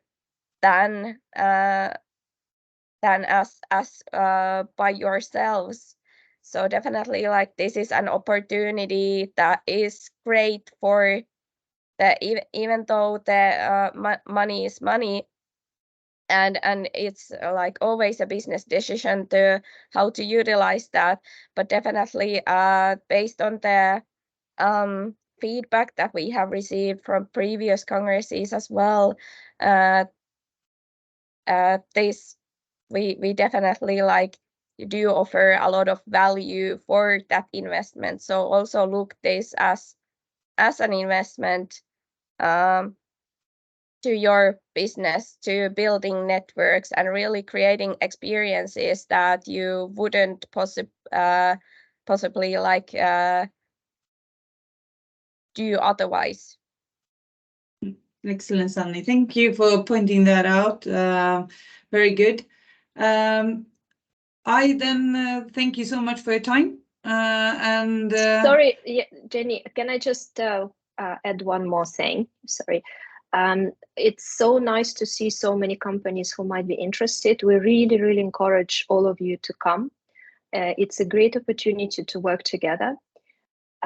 than us by yourselves. So definitely, like, this is an opportunity that is great for the even though the money is money, and it's like always a business decision to how to utilize that, but definitely based on the feedback that we have received from previous congresses as well. We definitely do offer a lot of value for that investment. So also look this as an investment to your business, to building networks and really creating experiences that you wouldn't possibly do otherwise. Excellent, Sanni. Thank you for pointing that out. Very good. I then thank you so much for your time. Sorry, Jenny, can I just add one more thing? Sorry. It's so nice to see so many companies who might be interested. We really, really encourage all of you to come. It's a great opportunity to work together.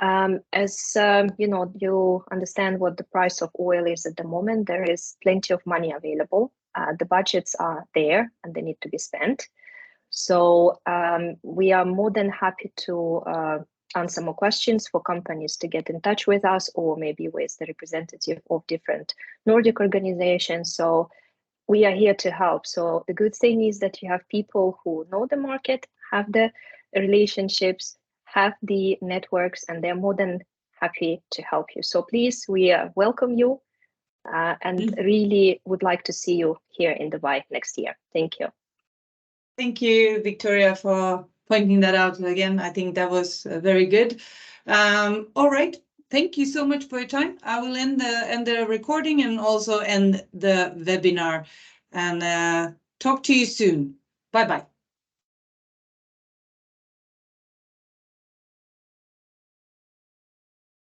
As you understand what the price of oil is at the moment, there is plenty of money available. The budgets are there and they need to be spent. So we are more than happy to answer more questions for companies to get in touch with us, or maybe with the representative of different Nordic organizations. So we are here to help. So the good thing is that you have people who know the market, have the relationships, have the networks, and they're more than happy to help you. So please, we welcome you and really would like to see you here in Dubai next year. Thank you. Thank you, Victoria, for pointing that out again. I think that was very good. All right. Thank you so much for your time. I will end the recording and also end the webinar, and talk to you soon. Bye-bye.